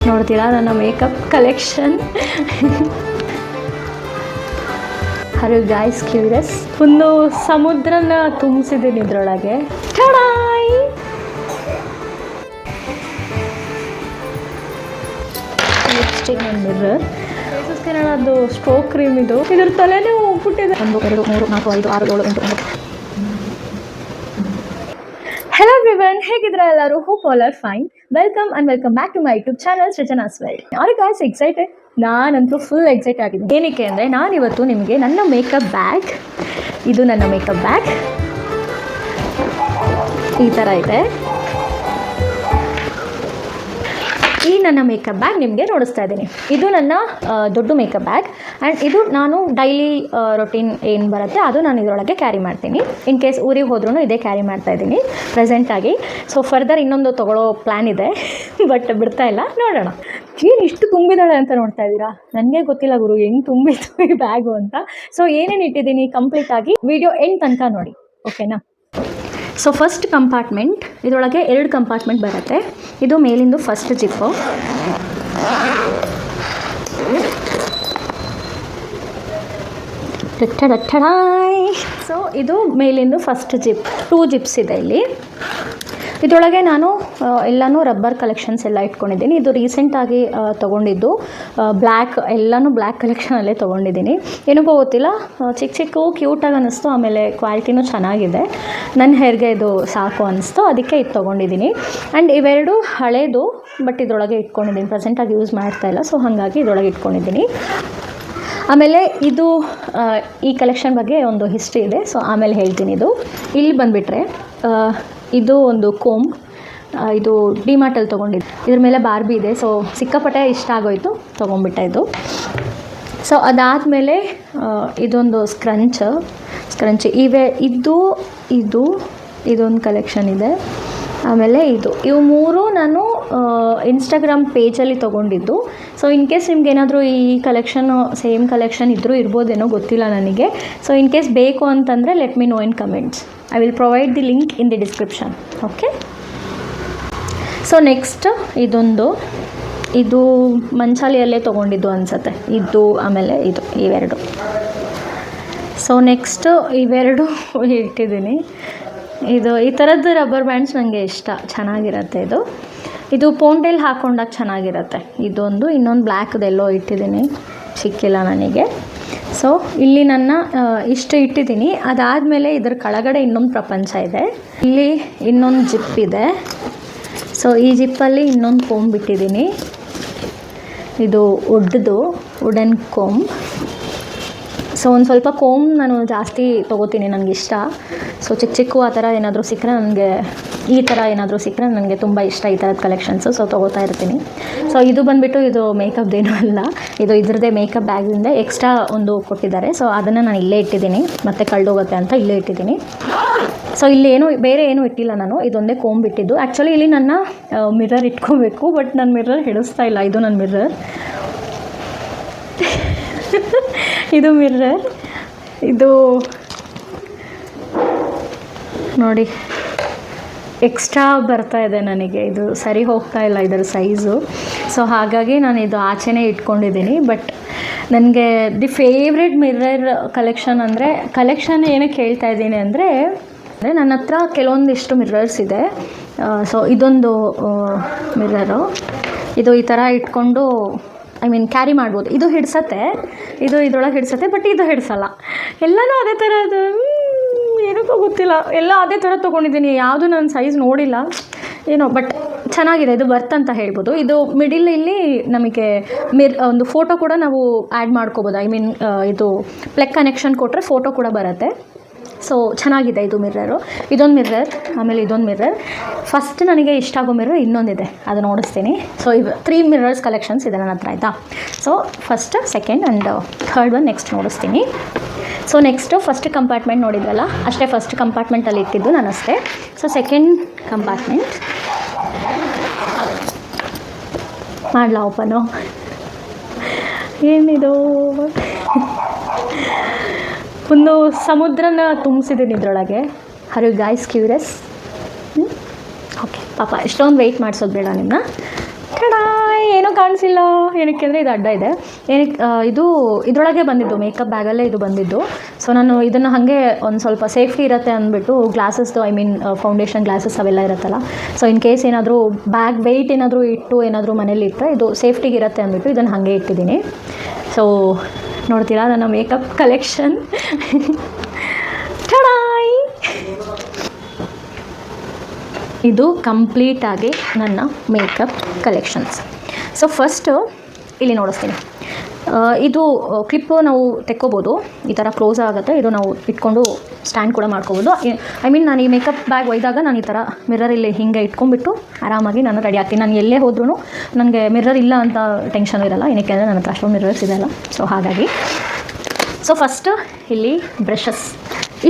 ನೋಡ್ತೀರಾ ನನ್ನ makeup collection. Are you guys curious? ಒಂದು ಸಮುದ್ರನ ತುಂಬಿಸಿದ್ದೀನಿ ಇದರೊಳಗೆ. ಠಡಾಯ್! Lipstick and mirror. ಫೇಸಸ್ಗೆ ಅದು ಸ್ಟ್ರೋಕ್ ಕ್ರೀಮ್ ಇದು. ಇದ್ರ ತಲೆನೇ ಹೋಗ್ಬಿಟ್ಟಿದೆ. 1 2 3 4 5 6 7 8 9. ಹೆಲೋ ಎವ್ರಿವನ್, ಹೇಗಿದ್ರೆ ಎಲ್ಲರೂ? Hope all are fine. Welcome back to my YouTube channel Srujana's world. Are you guys excited? ನಾನಂತೂ ಫುಲ್ ಎಕ್ಸೈಟ್ ಆಗಿದ್ದೀನಿ. ಏನಕ್ಕೆ ಅಂದರೆ ನಾನಿವತ್ತು ನಿಮಗೆ ನನ್ನ ಮೇಕಪ್ ಬ್ಯಾಗ್, ಇದು ನನ್ನ ಮೇಕಪ್ ಬ್ಯಾಗ್ ಈ ಥರ ಇದೆ. ಈ ನನ್ನ ಮೇಕಪ್ ಬ್ಯಾಗ್ ನಿಮಗೆ ನೋಡಿಸ್ತಾ ಇದ್ದೀನಿ. ಇದು ನನ್ನ ದೊಡ್ಡ ಮೇಕಪ್ ಬ್ಯಾಗ್ ಆ್ಯಂಡ್ ಇದು ನಾನು ಡೈಲಿ ರೊಟೀನ್ ಏನು ಬರುತ್ತೆ ಅದು ನಾನು ಇದರೊಳಗೆ ಕ್ಯಾರಿ ಮಾಡ್ತೀನಿ. ಇನ್ ಕೇಸ್ ಊರಿಗೆ ಹೋದ್ರೂ ಇದೇ ಕ್ಯಾರಿ ಮಾಡ್ತಾ ಇದ್ದೀನಿ ಪ್ರೆಸೆಂಟಾಗಿ. ಸೊ ಫರ್ದರ್ ಇನ್ನೊಂದು ತೊಗೊಳ್ಳೋ ಪ್ಲ್ಯಾನ್ ಇದೆ, ಬಟ್ ಬಿಡ್ತಾ ಇಲ್ಲ, ನೋಡೋಣ. ಏನು ಇಷ್ಟು ತುಂಬಿದಾಳೆ ಅಂತ ನೋಡ್ತಾ ಇದ್ದೀರಾ? ನನಗೆ ಗೊತ್ತಿಲ್ಲ ಗುರು ಹೆಂಗೆ ತುಂಬಿತ್ತು ಈ ಬ್ಯಾಗು ಅಂತ. ಸೊ ಏನೇನು ಇಟ್ಟಿದ್ದೀನಿ ಕಂಪ್ಲೀಟಾಗಿ ವಿಡಿಯೋ ಎಂಡ್ ತನಕ ನೋಡಿ, ಓಕೆನಾ? ಸೊ ಫಸ್ಟ್ ಕಂಪಾರ್ಟ್ಮೆಂಟ್, ಇದರೊಳಗೆ 2 ಕಂಪಾರ್ಟ್ಮೆಂಟ್ ಬರುತ್ತೆ. ಇದು ಮೇಲಿಂದು ಫಸ್ಟ್ ಜಿಪ್ಪು. ಸೊ ಇದು ಮೇಲಿಂದು ಫಸ್ಟ್ ಜಿಪ್. 2 ಜಿಪ್ಸ್ ಇದೆ ಇಲ್ಲಿ. ಇದರೊಳಗೆ ನಾನು ಎಲ್ಲನೂ ರಬ್ಬರ್ ಕಲೆಕ್ಷನ್ಸ್ ಎಲ್ಲ ಇಟ್ಕೊಂಡಿದ್ದೀನಿ. ಇದು ರೀಸೆಂಟಾಗಿ ತೊಗೊಂಡಿದ್ದು ಬ್ಲ್ಯಾಕ್, ಎಲ್ಲನೂ ಬ್ಲ್ಯಾಕ್ ಕಲೆಕ್ಷನಲ್ಲೇ ತೊಗೊಂಡಿದ್ದೀನಿ. ಏನಕ್ಕೋ ಗೊತ್ತಿಲ್ಲ, ಚಿಕ್ಕ ಕ್ಯೂಟಾಗಿ ಅನ್ನಿಸ್ತು, ಆಮೇಲೆ ಕ್ವಾಲಿಟಿನೂ ಚೆನ್ನಾಗಿದೆ. ನನ್ನ ಹೇರ್ಗೆ ಇದು ಸಾಕು ಅನ್ನಿಸ್ತು, ಅದಕ್ಕೆ ಇದು ತೊಗೊಂಡಿದ್ದೀನಿ. ಆ್ಯಂಡ್ ಇವೆರಡು ಹಳೇದು, ಬಟ್ ಇದರೊಳಗೆ ಇಟ್ಕೊಂಡಿದ್ದೀನಿ, ಪ್ರೆಸೆಂಟಾಗಿ ಯೂಸ್ ಮಾಡ್ತಾಯಿಲ್ಲ, ಸೊ ಹಾಗಾಗಿ ಇದರೊಳಗೆ ಇಟ್ಕೊಂಡಿದ್ದೀನಿ. ಆಮೇಲೆ ಇದು ಈ ಕಲೆಕ್ಷನ್ ಬಗ್ಗೆ ಒಂದು ಹಿಸ್ಟ್ರಿ ಇದೆ, ಸೊ ಆಮೇಲೆ ಹೇಳ್ತೀನಿ. ಇದು ಇಲ್ಲಿ ಬಂದುಬಿಟ್ರೆ ಇದು ಒಂದು ಕೋಮ್, ಇದು ಡಿಮಾರ್ಟಲ್ಲಿ ತೊಗೊಂಡಿದ್ದು. ಇದ್ರ ಮೇಲೆ ಬಾರ್ಬಿ ಇದೆ, ಸೊ ಸಿಕ್ಕಾಪಟ್ಟೆ ಇಷ್ಟ ಆಗೋಯಿತು, ತೊಗೊಂಡ್ಬಿಟ್ಟೆ ಇದು. ಸೊ ಅದಾದಮೇಲೆ ಇದೊಂದು ಸ್ಕ್ರಂಚ್ ಇದೊಂದು ಕಲೆಕ್ಷನ್ ಇದೆ. ಆಮೇಲೆ ಇವು 3 ನಾನು ಇನ್ಸ್ಟಾಗ್ರಾಮ್ ಪೇಜಲ್ಲಿ ತೊಗೊಂಡಿದ್ದು. ಸೊ ಇನ್ ಕೇಸ್ ನಿಮ್ಗೇನಾದರೂ ಈ ಕಲೆಕ್ಷನು ಸೇಮ್ ಕಲೆಕ್ಷನ್ ಇದ್ದರೂ ಇರ್ಬೋದೇನೋ, ಗೊತ್ತಿಲ್ಲ ನನಗೆ. ಸೊ ಇನ್ ಕೇಸ್ ಬೇಕು ಅಂತಂದರೆ let me know in comments. I will provide the link in the description, okay? So next ಇದು ಮಂಚಾಲಿಯಲ್ಲೇ ತೊಗೊಂಡಿದ್ದು ಅನಿಸುತ್ತೆ, ಇದು ಆಮೇಲೆ ಇವೆರಡು. ಸೊ ನೆಕ್ಸ್ಟ್ ಇವೆರಡು ಇಟ್ಟಿದ್ದೀನಿ. ಈ ಥರದ್ದು ರಬ್ಬರ್ ಬ್ಯಾಂಡ್ಸ್ ನನಗೆ ಇಷ್ಟ, ಚೆನ್ನಾಗಿರುತ್ತೆ. ಇದು ಪೋಂಟೇಲ್ ಹಾಕ್ಕೊಂಡಾಗ ಚೆನ್ನಾಗಿರುತ್ತೆ. ಇನ್ನೊಂದು ಬ್ಲ್ಯಾಕ್ದೆಲ್ಲೋ ಇಟ್ಟಿದ್ದೀನಿ, ಸಿಕ್ಕಿಲ್ಲ ನನಗೆ. ಸೊ ಇಲ್ಲಿ ನನ್ನ ಇಷ್ಟು ಇಟ್ಟಿದ್ದೀನಿ. ಅದಾದಮೇಲೆ ಇದರ ಕೆಳಗಡೆ ಇನ್ನೊಂದು ಪ್ರಪಂಚ ಇದೆ. ಇಲ್ಲಿ ಇನ್ನೊಂದು ಜಿಪ್ ಇದೆ. ಸೊ ಈ ಜಿಪ್ಪಲ್ಲಿ ಇನ್ನೊಂದು ಕೋಮ್ ಬಿಟ್ಟಿದ್ದೀನಿ. ಇದು ವುಡನ್ ಕೋಮ್. ಸೊ ಒಂದು ಸ್ವಲ್ಪ ಕೋಮ್ ನಾನು ಜಾಸ್ತಿ ತೊಗೋತೀನಿ, ನನಗಿಷ್ಟ. ಸೊ ಚಿಕ್ಕ ಆ ಥರ ಏನಾದರೂ ಸಿಕ್ಕರೆ ನನಗೆ ತುಂಬ ಇಷ್ಟ, ಈ ಥರದ ಕಲೆಕ್ಷನ್ಸು. ಸೊ ತೊಗೋತಾ ಇರ್ತೀನಿ. ಸೊ ಇದು ಬಂದುಬಿಟ್ಟು ಇದು ಮೇಕಪ್ದೇನೂ ಅಲ್ಲ, ಇದ್ರದ್ದೇ ಮೇಕಪ್ ಬ್ಯಾಗಿಂದ ಎಕ್ಸ್ಟ್ರಾ ಒಂದು ಕೊಟ್ಟಿದ್ದಾರೆ. ಸೊ ಅದನ್ನು ನಾನು ಇಲ್ಲೇ ಇಟ್ಟಿದ್ದೀನಿ, ಮತ್ತೆ ಕಳೆದೋಗುತ್ತೆ ಅಂತ ಇಲ್ಲೇ ಇಟ್ಟಿದ್ದೀನಿ. ಸೊ ಇಲ್ಲಿ ಬೇರೆ ಏನೂ ಇಟ್ಟಿಲ್ಲ ನಾನು, ಇದೊಂದೇ ಕೋಮ್ ಬಿಟ್ಟಿದ್ದು. ಆ್ಯಕ್ಚುಲಿ ಇಲ್ಲಿ ನನ್ನ ಮಿರರ್ ಇಟ್ಕೋಬೇಕು, ಬಟ್ ನನ್ನ ಮಿರರ್ ಹಿಡಿಸ್ತಾ ಇಲ್ಲ. ಇದು ನನ್ನ ಮಿರರ್, ಇದು ಮಿರರ್. ಇದು ನೋಡಿ ಎಕ್ಸ್ಟ್ರಾ ಬರ್ತಾ ಇದೆ ನನಗೆ, ಇದು ಸರಿ ಹೋಗ್ತಾ ಇಲ್ಲ ಇದರ ಸೈಜು. ಸೊ ಹಾಗಾಗಿ ನಾನು ಇದು ಆಚೆನೇ ಇಟ್ಕೊಂಡಿದ್ದೀನಿ. ಬಟ್ ನನಗೆ ದಿ ಫೇವ್ರೆಟ್ ಮಿರರ್ ಕಲೆಕ್ಷನ್ ಏನಕ್ಕೆ ಹೇಳ್ತಾ ಇದ್ದೀನಿ ಅಂದರೆ ನನ್ನ ಹತ್ರ ಕೆಲವೊಂದಿಷ್ಟು ಮಿರರ್ಸ್ ಇದೆ. ಸೊ ಇದೊಂದು ಮಿರರು, ಇದು ಈ ಥರ ಇಟ್ಕೊಂಡು ಕ್ಯಾರಿ ಮಾಡ್ಬೋದು. ಇದು ಹಿಡ್ಸತ್ತೆ, ಇದ್ರೊಳಗೆ ಹಿಡ್ಸತ್ತೆ, ಬಟ್ ಇದು ಹಿಡ್ಸಲ್ಲ. ಎಲ್ಲನೂ ಅದೇ ಥರ, ಅದು ಏನಕ್ಕೂ ಗೊತ್ತಿಲ್ಲ, ಎಲ್ಲ ಅದೇ ಥರ ತೊಗೊಂಡಿದ್ದೀನಿ. ಯಾವುದು ನನ್ನ ಸೈಜ್ ನೋಡಿಲ್ಲ ಏನೋ, ಬಟ್ ಚೆನ್ನಾಗಿದೆ. ಇದು ಬರ್ತ್ ಅಂತ ಹೇಳ್ಬೋದು. ಇದು ಮಿಡಿಲ್ ಇಲ್ಲಿ ನಮಗೆ ಒಂದು ಫೋಟೋ ಕೂಡ ನಾವು ಆ್ಯಡ್ ಮಾಡ್ಕೋಬೋದು. ಇದು ಪ್ಲಗ್ ಕನೆಕ್ಷನ್ ಕೊಟ್ಟರೆ ಫೋಟೋ ಕೂಡ ಬರುತ್ತೆ. ಸೊ ಚೆನ್ನಾಗಿದೆ ಇದು ಮಿರರು. ಇದೊಂದು ಮಿರರ್, ಆಮೇಲೆ ಇದೊಂದು ಮಿರರ್. ಫಸ್ಟ್ ನನಗೆ ಇಷ್ಟ ಆಗೋ ಮಿರರ್ ಇನ್ನೊಂದಿದೆ, ಅದು ನೋಡಿಸ್ತೀನಿ. ಸೊ 3 ಮಿರರ್ಸ್ ಕಲೆಕ್ಷನ್ಸ್ ಇದೆ ನನ್ನ ಹತ್ರ, ಆಯಿತಾ? So first, second and third one next ನೋಡಿಸ್ತೀನಿ. ಸೊ ನೆಕ್ಸ್ಟು ಫಸ್ಟ್ ಕಂಪಾರ್ಟ್ಮೆಂಟ್ ನೋಡಿದ್ರಲ್ಲ, ಅಷ್ಟೇ ಫಸ್ಟ್ ಕಂಪಾರ್ಟ್ಮೆಂಟಲ್ಲಿ ಇಟ್ಟಿದ್ದು ನಾನು ಅಷ್ಟೇ. ಸೊ ಸೆಕೆಂಡ್ ಕಂಪಾರ್ಟ್ಮೆಂಟ್ ಮಾಡಲಾ ಓಪನು? ಏನಿದು? ಒಂದು ಸಮುದ್ರನ ತುಂಬಿಸಿದ್ದೀನಿ ಇದರೊಳಗೆ. Are you guys curious? Okay, ಪಾಪ ಎಷ್ಟೊಂದು ವೆಯ್ಟ್ ಮಾಡಿಸೋದು ಬೇಡ ನಿಮ್ಮನ್ನ. ಕಡಾಯ್ ಏನೂ ಕಾಣಿಸಿಲ್ಲ. ಏನಕ್ಕೆ ಅಂದರೆ ಇದು ಅಡ್ಡ ಇದೆ. ಏನಕ್ಕೆ ಇದು ಇದರೊಳಗೆ ಬಂದಿದ್ದು, ಮೇಕಪ್ ಬ್ಯಾಗಲ್ಲೇ ಇದು ಬಂದಿದ್ದು. ಸೊ ನಾನು ಇದನ್ನು ಹಾಗೆ ಒಂದು ಸ್ವಲ್ಪ ಸೇಫ್ಟಿ ಇರುತ್ತೆ ಅಂದ್ಬಿಟ್ಟು ಗ್ಲಾಸಸ್ದು, ಐ ಮೀನ್ ಫೌಂಡೇಶನ್ ಗ್ಲಾಸಸ್ ಅವೆಲ್ಲ ಇರುತ್ತಲ್ಲ, ಸೊ ಇನ್ ಕೇಸ್ ಏನಾದರೂ ಬ್ಯಾಗ್ ವೆಯ್ಟ್ ಏನಾದರೂ ಇಟ್ಟು ಏನಾದರೂ ಮನೇಲಿ ಇಟ್ಟರೆ ಇದು ಸೇಫ್ಟಿಗೆ ಇರುತ್ತೆ ಅಂದ್ಬಿಟ್ಟು ಇದನ್ನು ಹಾಗೆ ಇಟ್ಟಿದ್ದೀನಿ. ಸೊ ನೋಡ್ತೀರಾ ನನ್ನ ಮೇಕಪ್ ಕಲೆಕ್ಷನ್. ಠಡಾಯ್! ಇದು ಕಂಪ್ಲೀಟಾಗಿ ನನ್ನ ಮೇಕಪ್ ಕಲೆಕ್ಷನ್ಸ್. ಸೊ ಫಸ್ಟು ಇಲ್ಲಿ ನೋಡಿಸ್ತೀನಿ. ಇದು ಕ್ಲಿಪ್ಪು ನಾವು ತೆಕ್ಕೋಬೋದು, ಈ ಥರ ಕ್ಲೋಸ್ ಆಗುತ್ತೆ. ಇದು ನಾವು ಇಟ್ಕೊಂಡು ಸ್ಟ್ಯಾಂಡ್ ಕೂಡ ಮಾಡ್ಕೋಬೋದು. ಐ ಮೀನ್ ನಾನು ಈ ಮೇಕಪ್ ಬ್ಯಾಗ್ ಒಯ್ದಾಗ ನಾನು ಈ ಥರ ಮಿರರಲ್ಲಿ ಹಿಂಗೆ ಇಟ್ಕೊಂಡ್ಬಿಟ್ಟು ಆರಾಮಾಗಿ ನಾನು ರೆಡಿ ಆಗ್ತೀನಿ. ನಾನು ಎಲ್ಲೇ ಹೋದ್ರೂ ನನಗೆ ಮಿರರ್ ಇಲ್ಲ ಅಂತ ಟೆನ್ಷನ್ ಇರೋಲ್ಲ. ಏನಕ್ಕೆ ಅಂದರೆ ನನ್ನ ಹತ್ರ ಅಷ್ಟೊಂದು ಮಿರರ್ಸ್ ಇದೆಯಲ್ಲ, ಸೊ ಹಾಗಾಗಿ. ಸೊ ಫಸ್ಟು ಇಲ್ಲಿ ಬ್ರಷಸ್,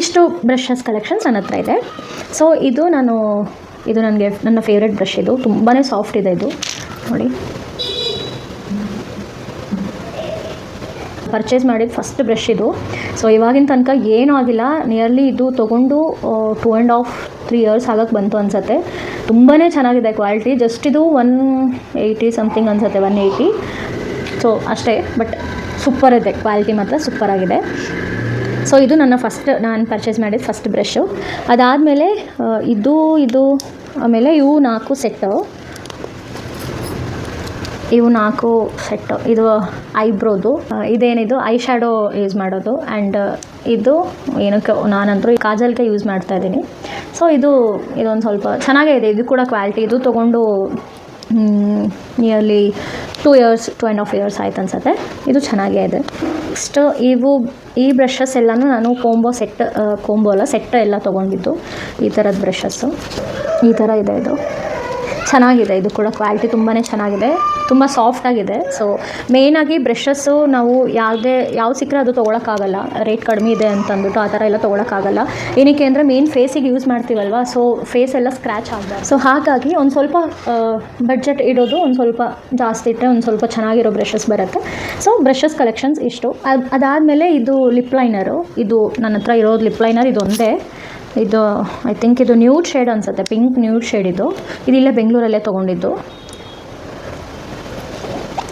ಇಷ್ಟು ಬ್ರಷಸ್ ಕಲೆಕ್ಷನ್ಸ್ ನನ್ನ ಹತ್ರ ಇದೆ. ಸೊ ಇದು ನನಗೆ ನನ್ನ ಫೇವ್ರೆಟ್ ಬ್ರಷ್. ಇದು ತುಂಬಾ ಸಾಫ್ಟ್ ಇದೆ. ಇದು ನೋಡಿ, ಪರ್ಚೇಸ್ ಮಾಡಿದ ಫಸ್ಟ್ ಬ್ರಷ್ ಇದು. ಸೊ ಇವಾಗಿನ ತನಕ ಏನೂ ಆಗಿಲ್ಲ. ನಿಯರ್ಲಿ ಇದು ತೊಗೊಂಡು 2.5-3 ಇಯರ್ಸ್ ಆಗೋಕ್ಕೆ ಬಂತು ಅನಿಸುತ್ತೆ. ತುಂಬಾ ಚೆನ್ನಾಗಿದೆ ಕ್ವಾಲಿಟಿ. ಜಸ್ಟ್ ಇದು 180 ಸಮಥಿಂಗ್ ಅನಿಸುತ್ತೆ, 180. ಸೊ ಅಷ್ಟೇ, ಬಟ್ ಸೂಪರ್ ಇದೆ ಕ್ವಾಲಿಟಿ, ಮಾತ್ರ ಸೂಪರಾಗಿದೆ. ಸೊ ಇದು ನಾನು ಪರ್ಚೇಸ್ ಮಾಡಿದ ಫಸ್ಟ್ ಬ್ರಷು. ಅದಾದಮೇಲೆ ಇದು ಆಮೇಲೆ ಇವು 4 ಸೆಟ್ಟು. ಇದು ಐಬ್ರೋದು, ಇದೇನಿದು ಐ ಶ್ಯಾಡೋ ಯೂಸ್ ಮಾಡೋದು. ಆ್ಯಂಡ್ ಇದು ಏನಕ್ಕೆ ನಾನಂತರೂ ಕಾಜಲ್ಗೆ ಯೂಸ್ ಮಾಡ್ತಾಯಿದ್ದೀನಿ. ಸೊ ಇದೊಂದು ಸ್ವಲ್ಪ ಚೆನ್ನಾಗೇ ಇದೆ. ಇದು ಕೂಡ ಕ್ವಾಲಿಟಿ. ಇದು ತೊಗೊಂಡು ನಿಯರ್ಲಿ 2.5 ಇಯರ್ಸ್ ಆಯ್ತು ಅನ್ಸುತ್ತೆ. ಇದು ಚೆನ್ನಾಗೇ ಇದೆ. ನೆಕ್ಸ್ಟ್ ಈ ಬ್ರಷಸ್ ಎಲ್ಲನೂ ನಾನು ಕೋಂಬೋ ಅಲ್ಲ ಸೆಟ್ ಎಲ್ಲ ತೊಗೊಂಡಿದ್ದು. ಈ ಥರದ ಬ್ರಷಸ್ಸು ಈ ಥರ ಇದೆ. ಇದು ಚೆನ್ನಾಗಿದೆ. ಇದು ಕೂಡ ಕ್ವಾಲಿಟಿ ತುಂಬಾ ಚೆನ್ನಾಗಿದೆ, ತುಂಬ ಸಾಫ್ಟಾಗಿದೆ. ಸೊ ಮೇಯ್ನಾಗಿ ಬ್ರಷಸ್ಸು ನಾವು ಯಾವ್ದು ಸಿಕ್ಕರೆ ಅದು ತೊಗೊಳಕ್ಕಾಗಲ್ಲ, ರೇಟ್ ಕಡಿಮೆ ಇದೆ ಅಂತಂದ್ಬಿಟ್ಟು ಆ ಥರ ಎಲ್ಲ ತೊಗೊಳಕ್ಕಾಗಲ್ಲ. ಏನಕ್ಕೆ ಅಂದರೆ ಮೇನ್ ಫೇಸಿಗೆ ಯೂಸ್ ಮಾಡ್ತೀವಲ್ವ, ಸೊ ಫೇಸ್ ಎಲ್ಲ ಸ್ಕ್ರ್ಯಾಚ್ ಆಗಬಾರ್ದು. ಸೊ ಹಾಗಾಗಿ ಒಂದು ಸ್ವಲ್ಪ ಬಡ್ಜೆಟ್ ಇಡೋದು, ಒಂದು ಸ್ವಲ್ಪ ಜಾಸ್ತಿ ಇಟ್ಟರೆ ಒಂದು ಸ್ವಲ್ಪ ಚೆನ್ನಾಗಿರೋ ಬ್ರಷಸ್ ಬರುತ್ತೆ. ಸೊ ಬ್ರಷಸ್ ಕಲೆಕ್ಷನ್ಸ್ ಇಷ್ಟು. ಅದಾದಮೇಲೆ ಇದು ಲಿಪ್ ಲೈನರು. ಇದು ನನ್ನ ಹತ್ರ ಇರೋದು ಲಿಪ್ ಲೈನರ್ ಇದೊಂದೇ. ಇದು ಐ ಥಿಂಕ್ ಇದು ನ್ಯೂಡ್ ಶೇಡ್ ಅನಿಸುತ್ತೆ, ಪಿಂಕ್ ನ್ಯೂಡ್ ಶೇಡ್. ಇದಿಲ್ಲೇ ಬೆಂಗಳೂರಲ್ಲೇ ತೊಗೊಂಡಿದ್ದು.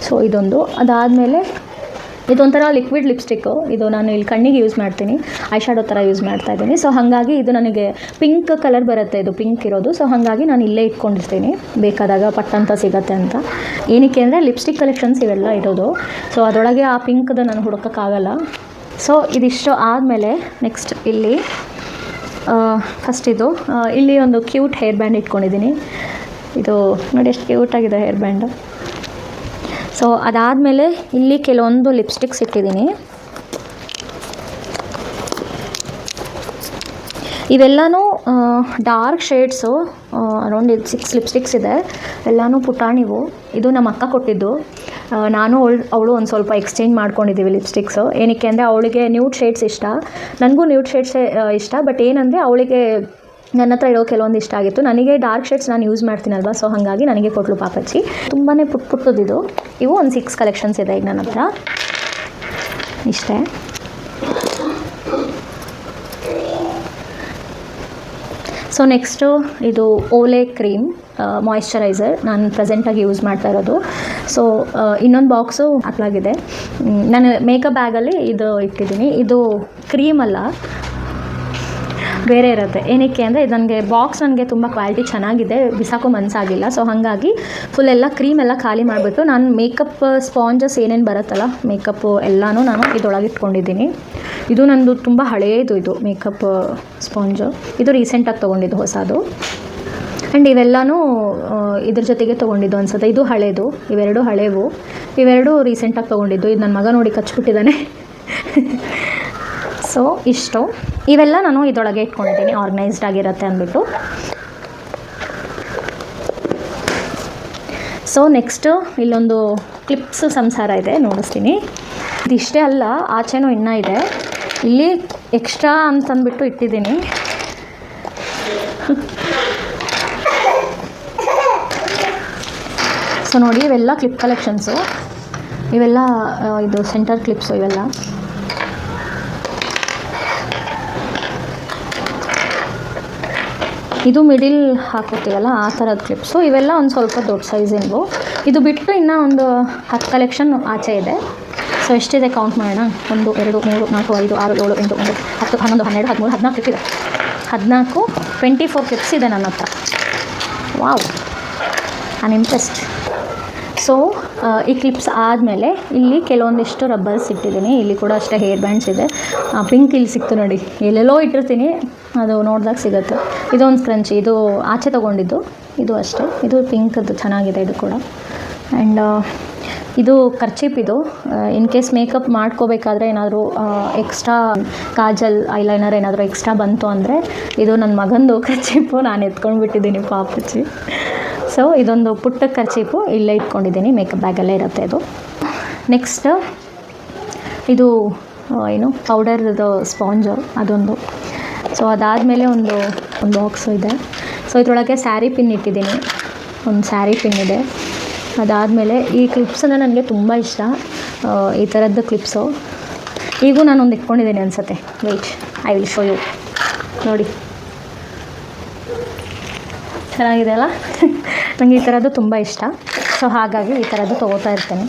ಸೊ ಇದೊಂದು. ಅದಾದಮೇಲೆ ಇದೊಂಥರ ಲಿಕ್ವಿಡ್ ಲಿಪ್ಸ್ಟಿಕ್ಕು. ಇದು ನಾನು ಇಲ್ಲಿ ಕಣ್ಣಿಗೆ ಯೂಸ್ ಮಾಡ್ತೀನಿ, ಐ ಶ್ಯಾಡೋ ಥರ ಯೂಸ್ ಮಾಡ್ತಾಯಿದ್ದೀನಿ. ಸೊ ಹಾಗಾಗಿ ಇದು ನನಗೆ ಪಿಂಕ್ ಕಲರ್ ಬರುತ್ತೆ, ಇದು ಪಿಂಕ್ ಇರೋದು. ಸೊ ಹಾಗಾಗಿ ನಾನು ಇಲ್ಲೇ ಇಟ್ಕೊಂಡಿರ್ತೀನಿ, ಬೇಕಾದಾಗ ಪಟ್ಟಂತ ಸಿಗತ್ತೆ ಅಂತ. ಏನಕ್ಕೆ ಅಂದರೆ ಲಿಪ್ಸ್ಟಿಕ್ ಕಲೆಕ್ಷನ್ಸ್ ಇವೆಲ್ಲ ಇರೋದು. ಸೊ ಅದರೊಳಗೆ ಆ ಪಿಂಕ್ದು ನಾನು ಹುಡುಕೋಕ್ಕಾಗಲ್ಲ. ಸೊ ಇದಿಷ್ಟು ಆದಮೇಲೆ ನೆಕ್ಸ್ಟ್ ಇಲ್ಲಿ ಫಸ್ಟ್ ಇಲ್ಲಿ ಒಂದು ಕ್ಯೂಟ್ ಹೇರ್ ಬ್ಯಾಂಡ್ ಇಟ್ಕೊಂಡಿದ್ದೀನಿ. ಇದು ನೋಡಿ ಎಷ್ಟು ಕ್ಯೂಟಾಗಿದೆ ಹೇರ್ ಬ್ಯಾಂಡು. ಸೊ ಅದಾದಮೇಲೆ ಇಲ್ಲಿ ಕೆಲವೊಂದು ಲಿಪ್ಸ್ಟಿಕ್ಸ್ ಇಟ್ಟಿದ್ದೀನಿ. ಇವೆಲ್ಲನೂ ಡಾರ್ಕ್ ಶೇಡ್ಸು, ಅರೌಂಡ್ 6 ಲಿಪ್ಸ್ಟಿಕ್ಸ್ ಇದೆ. ಎಲ್ಲನೂ ಪುಟಾಣಿವು. ಇದು ನಮ್ಮ ಅಕ್ಕ ಕೊಟ್ಟಿದ್ದು. ನಾನು ಅವಳು ಒಂದು ಸ್ವಲ್ಪ ಎಕ್ಸ್ಚೇಂಜ್ ಮಾಡ್ಕೊಂಡಿದ್ದೀವಿ ಲಿಪ್ಸ್ಟಿಕ್ಸು. ಏನಕ್ಕೆ ಅಂದರೆ ಅವಳಿಗೆ ನ್ಯೂಡ್ ಶೇಡ್ಸ್ ಇಷ್ಟ, ನನಗೂ ನ್ಯೂಡ್ ಶೇಡ್ಸೇ ಇಷ್ಟ. ಬಟ್ ಏನಂದರೆ ಅವಳಿಗೆ ನನ್ನ ಹತ್ರ ಇರೋ ಕೆಲವೊಂದು ಇಷ್ಟ ಆಗಿತ್ತು. ನನಗೆ ಡಾರ್ಕ್ ಶೇಡ್ಸ್ ನಾನು ಯೂಸ್ ಮಾಡ್ತೀನಲ್ವ, ಸೊ ಹಾಗಾಗಿ ನನಗೆ ಕೊಟ್ಟಲು ಪಾಪಚ್ಚಿ. ತುಂಬಾ ಪುಟ್ಟದಿದು. ಇವು ಒಂದು 6 ಕಲೆಕ್ಷನ್ಸ್ ಇದೆ ಈಗ ನನ್ನ ಹತ್ರ. ಇಷ್ಟೇ. ಸೊ ನೆಕ್ಸ್ಟು ಇದು ಓಲೆ ಕ್ರೀಮ್ ಮಾಯಿಶ್ಚರೈಸರ್ ನಾನು ಪ್ರೆಸೆಂಟಾಗಿ ಯೂಸ್ ಮಾಡ್ತಾ ಇರೋದು. ಸೊ ಇನ್ನೊಂದು ಬಾಕ್ಸು ಹಾಕಲಾಗಿದೆ. ನಾನು ಮೇಕಪ್ ಬ್ಯಾಗಲ್ಲಿ ಇದು ಇಟ್ಟಿದ್ದೀನಿ. ಇದು ಕ್ರೀಮ್ ಅಲ್ಲ, ಬೇರೆ ಇರುತ್ತೆ. ಏನಕ್ಕೆ ಅಂದರೆ ಇದು ನನಗೆ ತುಂಬ ಕ್ವಾಲಿಟಿ ಚೆನ್ನಾಗಿದೆ, ಬಿಸಾಕೋ ಮನಸ್ಸಾಗಿಲ್ಲ. ಸೊ ಹಾಗಾಗಿ ಫುಲ್ ಎಲ್ಲ ಕ್ರೀಮ್ ಎಲ್ಲ ಖಾಲಿ ಮಾಡಿಬಿಟ್ಟು ನಾನು ಮೇಕಪ್ ಸ್ಪಾಂಜಸ್ ಏನೇನು ಬರುತ್ತಲ್ಲ, ಮೇಕಪ್ಪು ಎಲ್ಲನೂ ನಾನು ಇದರೊಳಗೆ ಇಟ್ಕೊಂಡಿದ್ದೀನಿ. ಇದು ನಂದು ತುಂಬ ಹಳೆಯದು. ಇದು ಮೇಕಪ್ ಸ್ಪಾಂಜು. ಇದು ರೀಸೆಂಟಾಗಿ ತೊಗೊಂಡಿದ್ದು ಹೊಸದು. ಆ್ಯಂಡ್ ಇವೆಲ್ಲನೂ ಇದ್ರ ಜೊತೆಗೆ ತೊಗೊಂಡಿದ್ದು ಅನ್ಸುತ್ತೆ. ಇದು ಹಳೇದು, ಇವೆರಡು ಹಳೇವು. ಇವೆರಡು ರೀಸೆಂಟಾಗಿ ತೊಗೊಂಡಿದ್ದು. ಇದು ನನ್ನ ಮಗ ನೋಡಿ ಕಚ್ಬಿಟ್ಟಿದ್ದಾನೆ. ಸೊ ಇಷ್ಟು. ಇವೆಲ್ಲ ನಾನು ಇದರೊಳಗೆ ಇಟ್ಕೊಂಡಿದ್ದೀನಿ, ಆರ್ಗನೈಸ್ಡ್ ಆಗಿರುತ್ತೆ ಅಂದ್ಬಿಟ್ಟು. ಸೊ ನೆಕ್ಸ್ಟು ಇಲ್ಲೊಂದು ಕ್ಲಿಪ್ಸ್ ಸಂಸಾರ ಇದೆ, ನೋಡಿಸ್ತೀನಿ. ಇದಿಷ್ಟೇ ಅಲ್ಲ, ಆಚೆನೂ ಇನ್ನೂ ಇದೆ. ಇಲ್ಲಿ ಎಕ್ಸ್ಟ್ರಾ ಅಂತಂದ್ಬಿಟ್ಟು ಇಟ್ಟಿದ್ದೀನಿ. ಸೊ ನೋಡಿ, ಇವೆಲ್ಲ ಕ್ಲಿಪ್ ಕಲೆಕ್ಷನ್ಸು. ಇವೆಲ್ಲ ಇದು ಸೆಂಟರ್ ಕ್ಲಿಪ್ಸು ಇವೆಲ್ಲ. ಇದು ಮಿಡಿಲ್ ಹಾಕೋತೀವಲ್ಲ ಆ ಥರದ ಕ್ಲಿಪ್ಸು. ಇವೆಲ್ಲ ಒಂದು ಸ್ವಲ್ಪ ದೊಡ್ಡ ಸೈಜಿಂದು. ಇದು ಬಿಟ್ಟು ಇನ್ನೂ ಒಂದು 10 ಕಲೆಕ್ಷನ್ ಆಚೆ ಇದೆ. ಸೊ ಎಷ್ಟಿದೆ ಕೌಂಟ್ ಮಾಡೋಣ. 1 2 3 4 5 6 7 8 9 10 11 12 13 14 ಕ್ಲಿಪ್ ಇದೆ. 24 ಕ್ಲಿಪ್ಸ್ ಇದೆ ನನ್ನ ಹತ್ರ. Wow, I am impressed. So ಈ ಕ್ಲಿಪ್ಸ್ ಆದಮೇಲೆ ಇಲ್ಲಿ ಕೆಲವೊಂದಿಷ್ಟು ರಬ್ಬರ್ಸ್ ಇಟ್ಟಿದ್ದೀನಿ. ಇಲ್ಲಿ ಕೂಡ ಅಷ್ಟೇ ಹೇರ್ ಬ್ಯಾಂಡ್ಸ್ ಇದೆ. ಪಿಂಕ್ ಇಲ್ಲಿ ಸಿಕ್ತು ನೋಡಿ, ಎಲ್ಲೆಲ್ಲೋ ಇಟ್ಟಿರ್ತೀನಿ, ಅದು ನೋಡಿದಾಗ ಸಿಗುತ್ತೆ. ಇದೊಂದು ಸ್ಕ್ರಂಚಿ, ಇದು ಆಚೆ ತೊಗೊಂಡಿದ್ದು. ಇದು ಅಷ್ಟೇ, ಇದು ಪಿಂಕದ್ದು ಚೆನ್ನಾಗಿದೆ ಇದು ಕೂಡ. ಆ್ಯಂಡ್ ಇದು ಕರ್ಚೀಪ್. ಇದು ಇನ್ ಕೇಸ್ ಮೇಕಪ್ ಮಾಡ್ಕೋಬೇಕಾದ್ರೆ ಏನಾದರೂ ಎಕ್ಸ್ಟ್ರಾ ಕಾಜಲ್ ಐಲೈನರ್ ಏನಾದರೂ ಎಕ್ಸ್ಟ್ರಾ ಬಂತು ಅಂದರೆ ಇದು ನನ್ನ ಮಗಂದು ಕರ್ಚೀಪು, ನಾನು ಎತ್ಕೊಂಡು ಬಿಟ್ಟಿದ್ದೀನಿ ಪಾಪಚ್ಚಿ. ಸೊ ಇದೊಂದು ಪುಟ್ಟ ಕರ್ಚೀಪು ಇಲ್ಲೇ ಇಟ್ಕೊಂಡಿದ್ದೀನಿ, ಮೇಕಪ್ ಬ್ಯಾಗಲ್ಲೇ ಇರುತ್ತೆ ಇದು. ನೆಕ್ಸ್ಟ್ ಇದು ಏನು ಪೌಡರ್ದು ಸ್ಪಾಂಜು ಅದೊಂದು. ಸೊ ಅದಾದಮೇಲೆ ಒಂದು ಬಾಕ್ಸು ಇದೆ. ಸೊ ಇದರೊಳಗೆ ಸ್ಯಾರಿ ಪಿನ್ ಇಟ್ಟಿದ್ದೀನಿ, ಒಂದು ಸ್ಯಾರಿ ಪಿನ್ ಇದೆ. ಅದಾದಮೇಲೆ ಈ ಕ್ಲಿಪ್ಸನ್ನು ನನಗೆ ತುಂಬ ಇಷ್ಟ, ಈ ಥರದ್ದು ಕ್ಲಿಪ್ಸು. ಈಗೂ ನಾನೊಂದು ಇಟ್ಕೊಂಡಿದ್ದೀನಿ ಅನಿಸುತ್ತೆ. Wait, I will show you. ನೋಡಿ ಚೆನ್ನಾಗಿದೆ ಅಲ್ಲ. ನನಗೆ ಈ ಥರದ್ದು ತುಂಬ ಇಷ್ಟ. ಸೊ ಹಾಗಾಗಿ ಈ ಥರದ್ದು ತೊಗೋತಾ ಇರ್ತೇನೆ.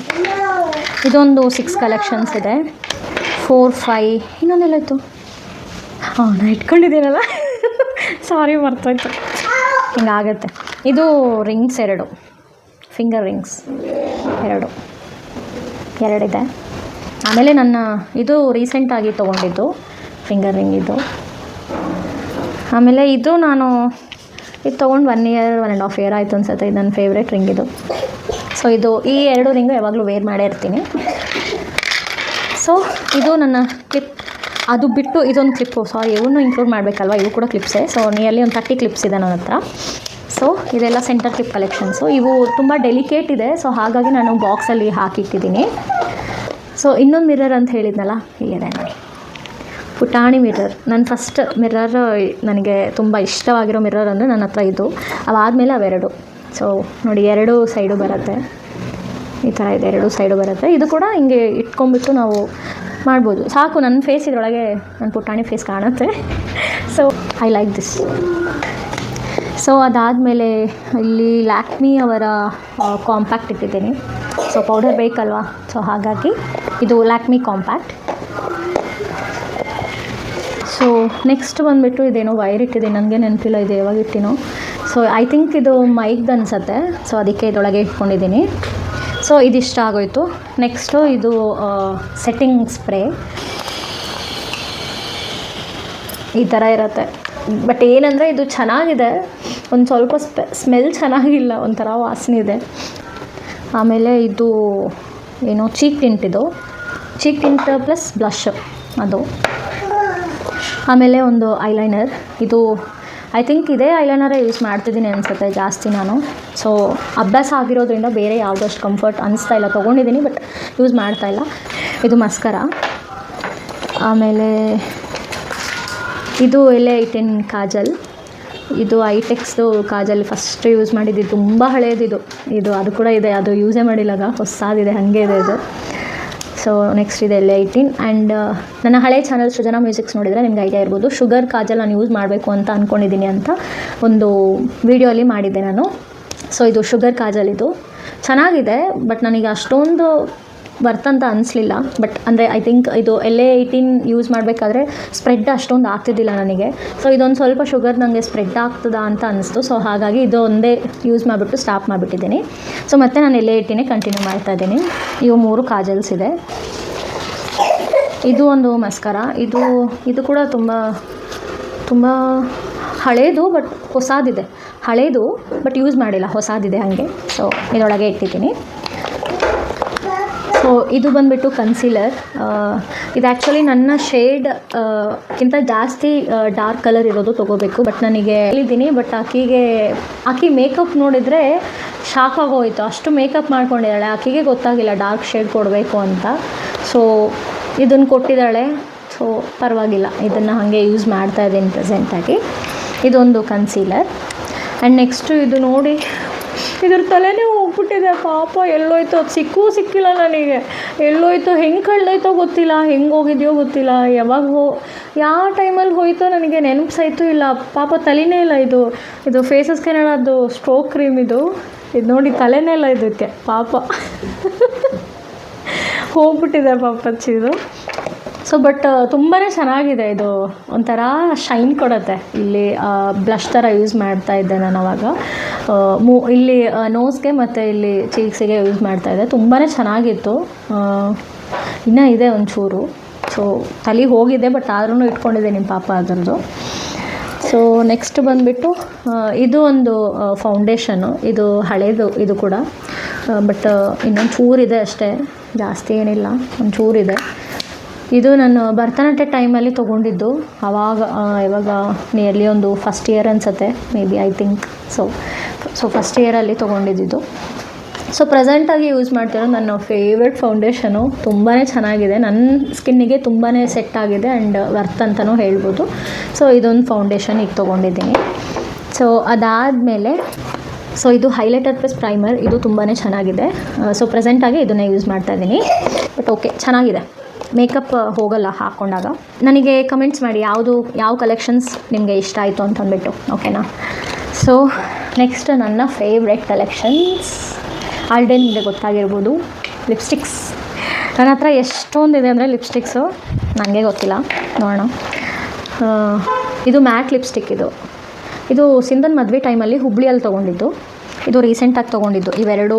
ಇದೊಂದು 6 ಕಲೆಕ್ಷನ್ಸ್ ಇದೆ. 4 5 ಇನ್ನೊಂದೆಲ್ಲಾಯಿತು. ನಾನು ಇಟ್ಕೊಂಡಿದ್ದೀನಲ್ಲ, ಸಾರಿ ಮರ್ತೋಯ್ತು, ಹಿಂಗಾಗತ್ತೆ. ಇದು ರಿಂಗ್ಸ್ 2, ಫಿಂಗರ್ ರಿಂಗ್ಸ್ 2 ಇದೆ. ಆಮೇಲೆ ನನ್ನ ಇದು ರೀಸೆಂಟಾಗಿ ತೊಗೊಂಡಿದ್ದು ಫಿಂಗರ್ ರಿಂಗ್ ಇದು. ಆಮೇಲೆ ಇದು ನಾನು ಇದು ತೊಗೊಂಡು 1 year 1.5 year ಆಯಿತು ಅನ್ಸುತ್ತೆ. ಇದು ನನ್ನ ಫೇವ್ರೆಟ್ ರಿಂಗ್ ಇದು. ಸೊ ಈ 2 ರಿಂಗು ಯಾವಾಗಲೂ ವೇರ್ ಮಾಡೇ ಇರ್ತೀನಿ. ಸೊ ಇದು ನನ್ನ ಕ್ಲಿಪ್. ಅದು ಬಿಟ್ಟು ಇದೊಂದು ಕ್ಲಿಪ್ಪು, ಸಾರಿ ಇವನು ಇನ್ಕ್ಲೂಡ್ ಮಾಡಬೇಕಲ್ವ, ಇವು ಕೂಡ ಕ್ಲಿಪ್ಸೇ. ಸೊ ನಿಯರ್ಲಿ ಒಂದು 30 ಕ್ಲಿಪ್ಸ್ ಇದೆ ನನ್ನ ಹತ್ರ. ಸೊ ಇದೆಲ್ಲ ಸೆಂಟರ್ ಕ್ಲಿಪ್ ಕಲೆಕ್ಷನ್ಸು. ಇವು ತುಂಬ ಡೆಲಿಕೇಟ್ ಇದೆ, ಸೊ ಹಾಗಾಗಿ ನಾನು ಬಾಕ್ಸಲ್ಲಿ ಹಾಕಿಟ್ಟಿದ್ದೀನಿ. ಸೊ ಇನ್ನೊಂದು ಮಿರರ್ ಅಂತ ಹೇಳಿದ್ನಲ್ಲ, ಇಲ್ಲಿದೆ ನೋಡಿ, ಪುಟಾಣಿ ಮಿರರ್. ನನ್ನ ಫಸ್ಟ್ ಮಿರರ್, ನನಗೆ ತುಂಬ ಇಷ್ಟವಾಗಿರೋ ಮಿರರ್ ಅಂದರೆ ನನ್ನ ಹತ್ರ ಇದು. ಅವಾದಮೇಲೆ ಅವೆರಡು. ಸೊ ನೋಡಿ, 2 ಸೈಡು ಬರುತ್ತೆ, ಈ ಥರ ಇದೆ, 2 ಸೈಡು ಬರುತ್ತೆ. ಇದು ಕೂಡ ಹಿಂಗೆ ಇಟ್ಕೊಂಡ್ಬಿಟ್ಟು ನಾವು ಮಾಡ್ಬೋದು. ಸಾಕು, ನನ್ನ ಫೇಸ್ ಇದರೊಳಗೆ ನನ್ನ ಪುಟಾಣಿ ಫೇಸ್ ಕಾಣುತ್ತೆ. So I like this. So ಅದಾದಮೇಲೆ ಇಲ್ಲಿ ಲ್ಯಾಕ್ಮಿ ಅವರ ಕಾಂಪ್ಯಾಕ್ಟ್ ಇಟ್ಟಿದ್ದೀನಿ. ಸೊ ಪೌಡರ್ ಬೇಕಲ್ವಾ, ಸೊ ಹಾಗಾಗಿ ಇದು ಲ್ಯಾಕ್ಮಿ ಕಾಂಪ್ಯಾಕ್ಟ್. ಸೊ ನೆಕ್ಸ್ಟ್ ಬಂದುಬಿಟ್ಟು ಇದೇನೋ ವೈರ್ ಇಟ್ಟಿದ್ದೀನಿ, ನನಗೆ ನೆನಪಿಲ್ಲ ಇದು ಯಾವಾಗ ಇಟ್ಟಿನೋ. ಸೊ ಐ ಥಿಂಕ್ ಇದು ಮೈಕ್ದು ಅನಿಸುತ್ತೆ. ಸೊ ಅದಕ್ಕೆ ಇದರೊಳಗೆ ಇಟ್ಕೊಂಡಿದ್ದೀನಿ. ಸೊ ಇದಿಷ್ಟ ಆಗೋಯಿತು. ನೆಕ್ಸ್ಟು ಇದು ಸೆಟ್ಟಿಂಗ್ ಸ್ಪ್ರೇ ಈ ಥರ ಇರುತ್ತೆ. ಬಟ್ ಏನಂದರೆ ಇದು ಚೆನ್ನಾಗಿದೆ, ಒಂದು ಸ್ವಲ್ಪ ಸ್ಮೆಲ್ ಚೆನ್ನಾಗಿಲ್ಲ, ಒಂಥರ ವಾಸನೆ ಇದೆ. ಆಮೇಲೆ ಇದು ಏನೋ ಚೀಕ್ ಟಿಂಟ್, ಇದು ಚೀಕ್ ಟಿಂಟ್ ಪ್ಲಸ್ ಬ್ಲಷ್ ಅದು. ಆಮೇಲೆ ಒಂದು ಐಲೈನರ್. ಇದು ಐ ಥಿಂಕ್ ಇದೇ ಐಲೈನರೇ ಯೂಸ್ ಮಾಡ್ತಿದ್ದೀನಿ ಅನಿಸುತ್ತೆ ಜಾಸ್ತಿ ನಾನು. ಸೊ ಅಭ್ಯಾಸ ಆಗಿರೋದ್ರಿಂದ ಬೇರೆ ಯಾವುದಷ್ಟು ಕಂಫರ್ಟ್ ಅನಿಸ್ತಾ ಇಲ್ಲ. ತೊಗೊಂಡಿದ್ದೀನಿ ಬಟ್ ಯೂಸ್ ಮಾಡ್ತಾಯಿಲ್ಲ. ಇದು ಮಸ್ಕರ. ಆಮೇಲೆ ಇದು L18 ಕಾಜಲ್. ಇದು ಐಟೆಕ್ಸ್ದು ಕಾಜಲ್ ಫಸ್ಟ್ ಯೂಸ್ ಮಾಡಿದ್ದು, ತುಂಬ ಹಳೇದಿದು. ಇದು ಅದು ಕೂಡ ಇದೆ, ಅದು ಯೂಸೇ ಮಾಡಿಲ್ಲಾಗ, ಹೊಸದಿದೆ, ಹಾಗೆ ಇದೆ ಇದು. ಸೊ ನೆಕ್ಸ್ಟ್ ಇದೆ L18. ಆ್ಯಂಡ್ ನನ್ನ ಹಳೆ ಚಾನಲ್ ಸೃಜನಾ ಮ್ಯೂಸಿಕ್ಸ್ ನೋಡಿದರೆ ನಿಮ್ಗೆ ಐಡಿಯಾ ಇರ್ಬೋದು, ಶುಗರ್ ಕಾಜಲ್ ನಾನು ಯೂಸ್ ಮಾಡಬೇಕು ಅಂತ ಅಂದ್ಕೊಂಡಿದ್ದೀನಿ ಅಂತ ಒಂದು ವಿಡಿಯೋಲಿ ಮಾಡಿದ್ದೆ ನಾನು. ಸೊ ಇದು ಶುಗರ್ ಕಾಜಲ್, ಇದು ಚೆನ್ನಾಗಿದೆ ಬಟ್ ನನಗೆ ಅಷ್ಟೊಂದು ಬರ್ತಂತ ಅನಿಸ್ಲಿಲ್ಲ. ಬಟ್ ಅಂದರೆ ಐ ಥಿಂಕ್ ಇದು L18 ಯೂಸ್ ಮಾಡಬೇಕಾದ್ರೆ ಸ್ಪ್ರೆಡ್ ಅಷ್ಟೊಂದು ಆಗ್ತಿದ್ದಿಲ್ಲ ನನಗೆ. ಸೊ ಇದೊಂದು ಸ್ವಲ್ಪ ಶುಗರ್ ನನಗೆ ಸ್ಪ್ರೆಡ್ ಆಗ್ತದಾ ಅಂತ ಅನ್ನಿಸ್ತು. ಸೊ ಹಾಗಾಗಿ ಇದು ಒಂದೇ ಯೂಸ್ ಮಾಡಿಬಿಟ್ಟು ಸ್ಟಾಪ್ ಮಾಡಿಬಿಟ್ಟಿದ್ದೀನಿ. ಸೊ ಮತ್ತೆ ನಾನು L18 ಕಂಟಿನ್ಯೂ ಮಾಡ್ತಾಯಿದ್ದೀನಿ. ಇವು 3 ಕಾಜಲ್ಸ್ ಇದೆ. ಇದು ಒಂದು ಮಸ್ಕರ. ಇದು ಕೂಡ ತುಂಬ ಹಳೇದು ಬಟ್ ಹೊಸದಿದೆ. ಹಳೇದು ಬಟ್ ಯೂಸ್ ಮಾಡಿಲ್ಲ, ಹೊಸದಿದೆ ಹಾಗೆ. ಸೊ ಇದರೊಳಗೆ ಇಟ್ಟಿದ್ದೀನಿ. ಸೊ ಇದು ಬಂದುಬಿಟ್ಟು ಕನ್ಸೀಲರ್. ಇದು ಆ್ಯಕ್ಚುಲಿ ನನ್ನ ಶೇಡ್ಗಿಂತ ಜಾಸ್ತಿ ಡಾರ್ಕ್ ಕಲರ್ ಇರೋದು ತೊಗೋಬೇಕು. ಬಟ್ ನನಗೆ ಹೇಳಿದ್ದೀನಿ, ಬಟ್ ಆಕಿ ಮೇಕಪ್ ನೋಡಿದರೆ ಶಾಕ್ ಆಗೋಯ್ತು. ಅಷ್ಟು ಮೇಕಪ್ ಮಾಡ್ಕೊಂಡಿದ್ದಾಳೆ, ಆಕೆಗೆ ಗೊತ್ತಾಗಿಲ್ಲ ಡಾರ್ಕ್ ಶೇಡ್ ಕೊಡಬೇಕು ಅಂತ. ಸೊ ಇದನ್ನು ಕೊಟ್ಟಿದ್ದಾಳೆ. ಸೊ ಪರವಾಗಿಲ್ಲ, ಇದನ್ನು ಹಾಗೆ ಯೂಸ್ ಮಾಡ್ತಾಯಿದ್ದೀನಿ ಪ್ರೆಸೆಂಟಾಗಿ. ಇದೊಂದು ಕನ್ಸೀಲರ್. ಆ್ಯಂಡ್ ನೆಕ್ಸ್ಟು ಇದು ನೋಡಿ, ಇದ್ರ ತಲೆನೇ ಹೋಗ್ಬಿಟ್ಟಿದೆ ಪಾಪ. ಎಲ್ಲೋಯ್ತು ಅದು ಸಿಕ್ಕಿಲ್ಲ ನನಗೆ. ಎಲ್ಲೋಯ್ತು, ಹೆಂಗೆ ಕಳೆದೋಯ್ತೋ ಗೊತ್ತಿಲ್ಲ, ಹೆಂಗೆ ಹೋಗಿದೆಯೋ ಗೊತ್ತಿಲ್ಲ, ಯಾವಾಗ ಯಾವ ಟೈಮಲ್ಲಿ ಹೋಯ್ತೋ ನನಗೆ ನೆನಪು ಸಹಿತು ಇಲ್ಲ. ಪಾಪ ತಲೆನೇ ಇಲ್ಲ. ಇದು ಫೇಸಸ್ ಕೆನಡಾದು ಸ್ಟ್ರೋಕ್ ಕ್ರೀಮ್ ಇದು ನೋಡಿ, ತಲೆನೇ ಇಲ್ಲ ಇದಕ್ಕೆ ಪಾಪ. ಹೋಗ್ಬಿಟ್ಟಿದೆ ಪಾಪಚ್ಚಿದು. ಸೊ ಬಟ್ ತುಂಬಾ ಚೆನ್ನಾಗಿದೆ ಇದು. ಒಂಥರ ಶೈನ್ ಕೊಡುತ್ತೆ. ಇಲ್ಲಿ ಬ್ಲಷ್ ಥರ ಯೂಸ್ ಮಾಡ್ತಾ ಇದ್ದೆ ನಾನು ಅವಾಗ. ಇಲ್ಲಿ ನೋಸ್ಗೆ ಮತ್ತು ಇಲ್ಲಿ ಚೀಕ್ಸಿಗೆ ಯೂಸ್ ಮಾಡ್ತಾಯಿದ್ದೆ. ತುಂಬಾ ಚೆನ್ನಾಗಿತ್ತು. ಇನ್ನೂ ಇದೆ ಒಂಚೂರು. ಸೊ ತಲೆ ಹೋಗಿದೆ, ಬಟ್ ಆದ್ರೂ ಇಟ್ಕೊಂಡಿದ್ದೆ ಪಾಪ ಅದರದ್ದು. ಸೊ ನೆಕ್ಸ್ಟ್ ಬಂದುಬಿಟ್ಟು ಇದು ಒಂದು ಫೌಂಡೇಶನು. ಇದು ಹಳೇದು ಇದು ಕೂಡ, ಬಟ್ ಇನ್ನೊಂದು ಚೂರಿದೆ ಅಷ್ಟೇ, ಜಾಸ್ತಿ ಏನಿಲ್ಲ, ಒಂದು ಚೂರಿದೆ. ಇದು ನಾನು ಭರತನಾಟ್ಯ ಟೈಮಲ್ಲಿ ತೊಗೊಂಡಿದ್ದು. ಆವಾಗ ಇವಾಗ ನಿಯರ್ಲಿ ಒಂದು ಫಸ್ಟ್ ಇಯರ್ ಅನಿಸುತ್ತೆ, maybe, I think so first ಇಯರಲ್ಲಿ ತೊಗೊಂಡಿದ್ದು. ಸೊ ಪ್ರೆಸೆಂಟಾಗಿ ಯೂಸ್ ಮಾಡ್ತಿರೋ ನನ್ನ ಫೇವ್ರೆಟ್ ಫೌಂಡೇಶನು. ತುಂಬಾ ಚೆನ್ನಾಗಿದೆ, ನನ್ನ ಸ್ಕಿನ್ನಿಗೆ ತುಂಬಾ ಸೆಟ್ ಆಗಿದೆ ಆ್ಯಂಡ್ ವರ್ತ್ ಅಂತಲೂ ಹೇಳ್ಬೋದು. ಸೊ ಇದೊಂದು ಫೌಂಡೇಶನ್ ಈಗ ತೊಗೊಂಡಿದ್ದೀನಿ. ಸೊ ಅದಾದಮೇಲೆ ಇದು ಹೈಲೈಟರ್ ಪ್ಲಸ್ ಪ್ರೈಮರ್. ಇದು ತುಂಬಾ ಚೆನ್ನಾಗಿದೆ. ಸೊ ಪ್ರೆಸೆಂಟಾಗಿ ಇದನ್ನೇ ಯೂಸ್ ಮಾಡ್ತಾಯಿದ್ದೀನಿ. ಬಟ್ ಓಕೆ, ಚೆನ್ನಾಗಿದೆ, ಮೇಕಪ್ ಹೋಗಲ್ಲ ಹಾಕ್ಕೊಂಡಾಗ. ನನಗೆ ಕಮೆಂಟ್ಸ್ ಮಾಡಿ ಯಾವ ಕಲೆಕ್ಷನ್ಸ್ ನಿಮಗೆ ಇಷ್ಟ ಆಯಿತು ಅಂತಂದ್ಬಿಟ್ಟು, ಓಕೆನಾ. ಸೊ ನೆಕ್ಸ್ಟ್ ನನ್ನ ಫೇವ್ರೆಟ್ ಕಲೆಕ್ಷನ್ಸ್. ಆಲ್ರೆಡಿ ನಿಮಗೆ ಗೊತ್ತಾಗಿರ್ಬೋದು, ಲಿಪ್ಸ್ಟಿಕ್ಸ್. ನನ್ನ ಹತ್ರ ಎಷ್ಟೊಂದಿದೆ ಅಂದರೆ ಲಿಪ್ಸ್ಟಿಕ್ಸು, ನನಗೆ ಗೊತ್ತಿಲ್ಲ, ನೋಡೋಣ. ಇದು ಮ್ಯಾಟ್ ಲಿಪ್ಸ್ಟಿಕ್. ಇದು ಸಿಂಧನ್ ಮದುವೆ ಟೈಮಲ್ಲಿ ಹುಬ್ಳಿಯಲ್ಲಿ ತೊಗೊಂಡಿದ್ದು. ಇದು ರೀಸೆಂಟಾಗಿ ತೊಗೊಂಡಿದ್ದು. ಇವೆರಡು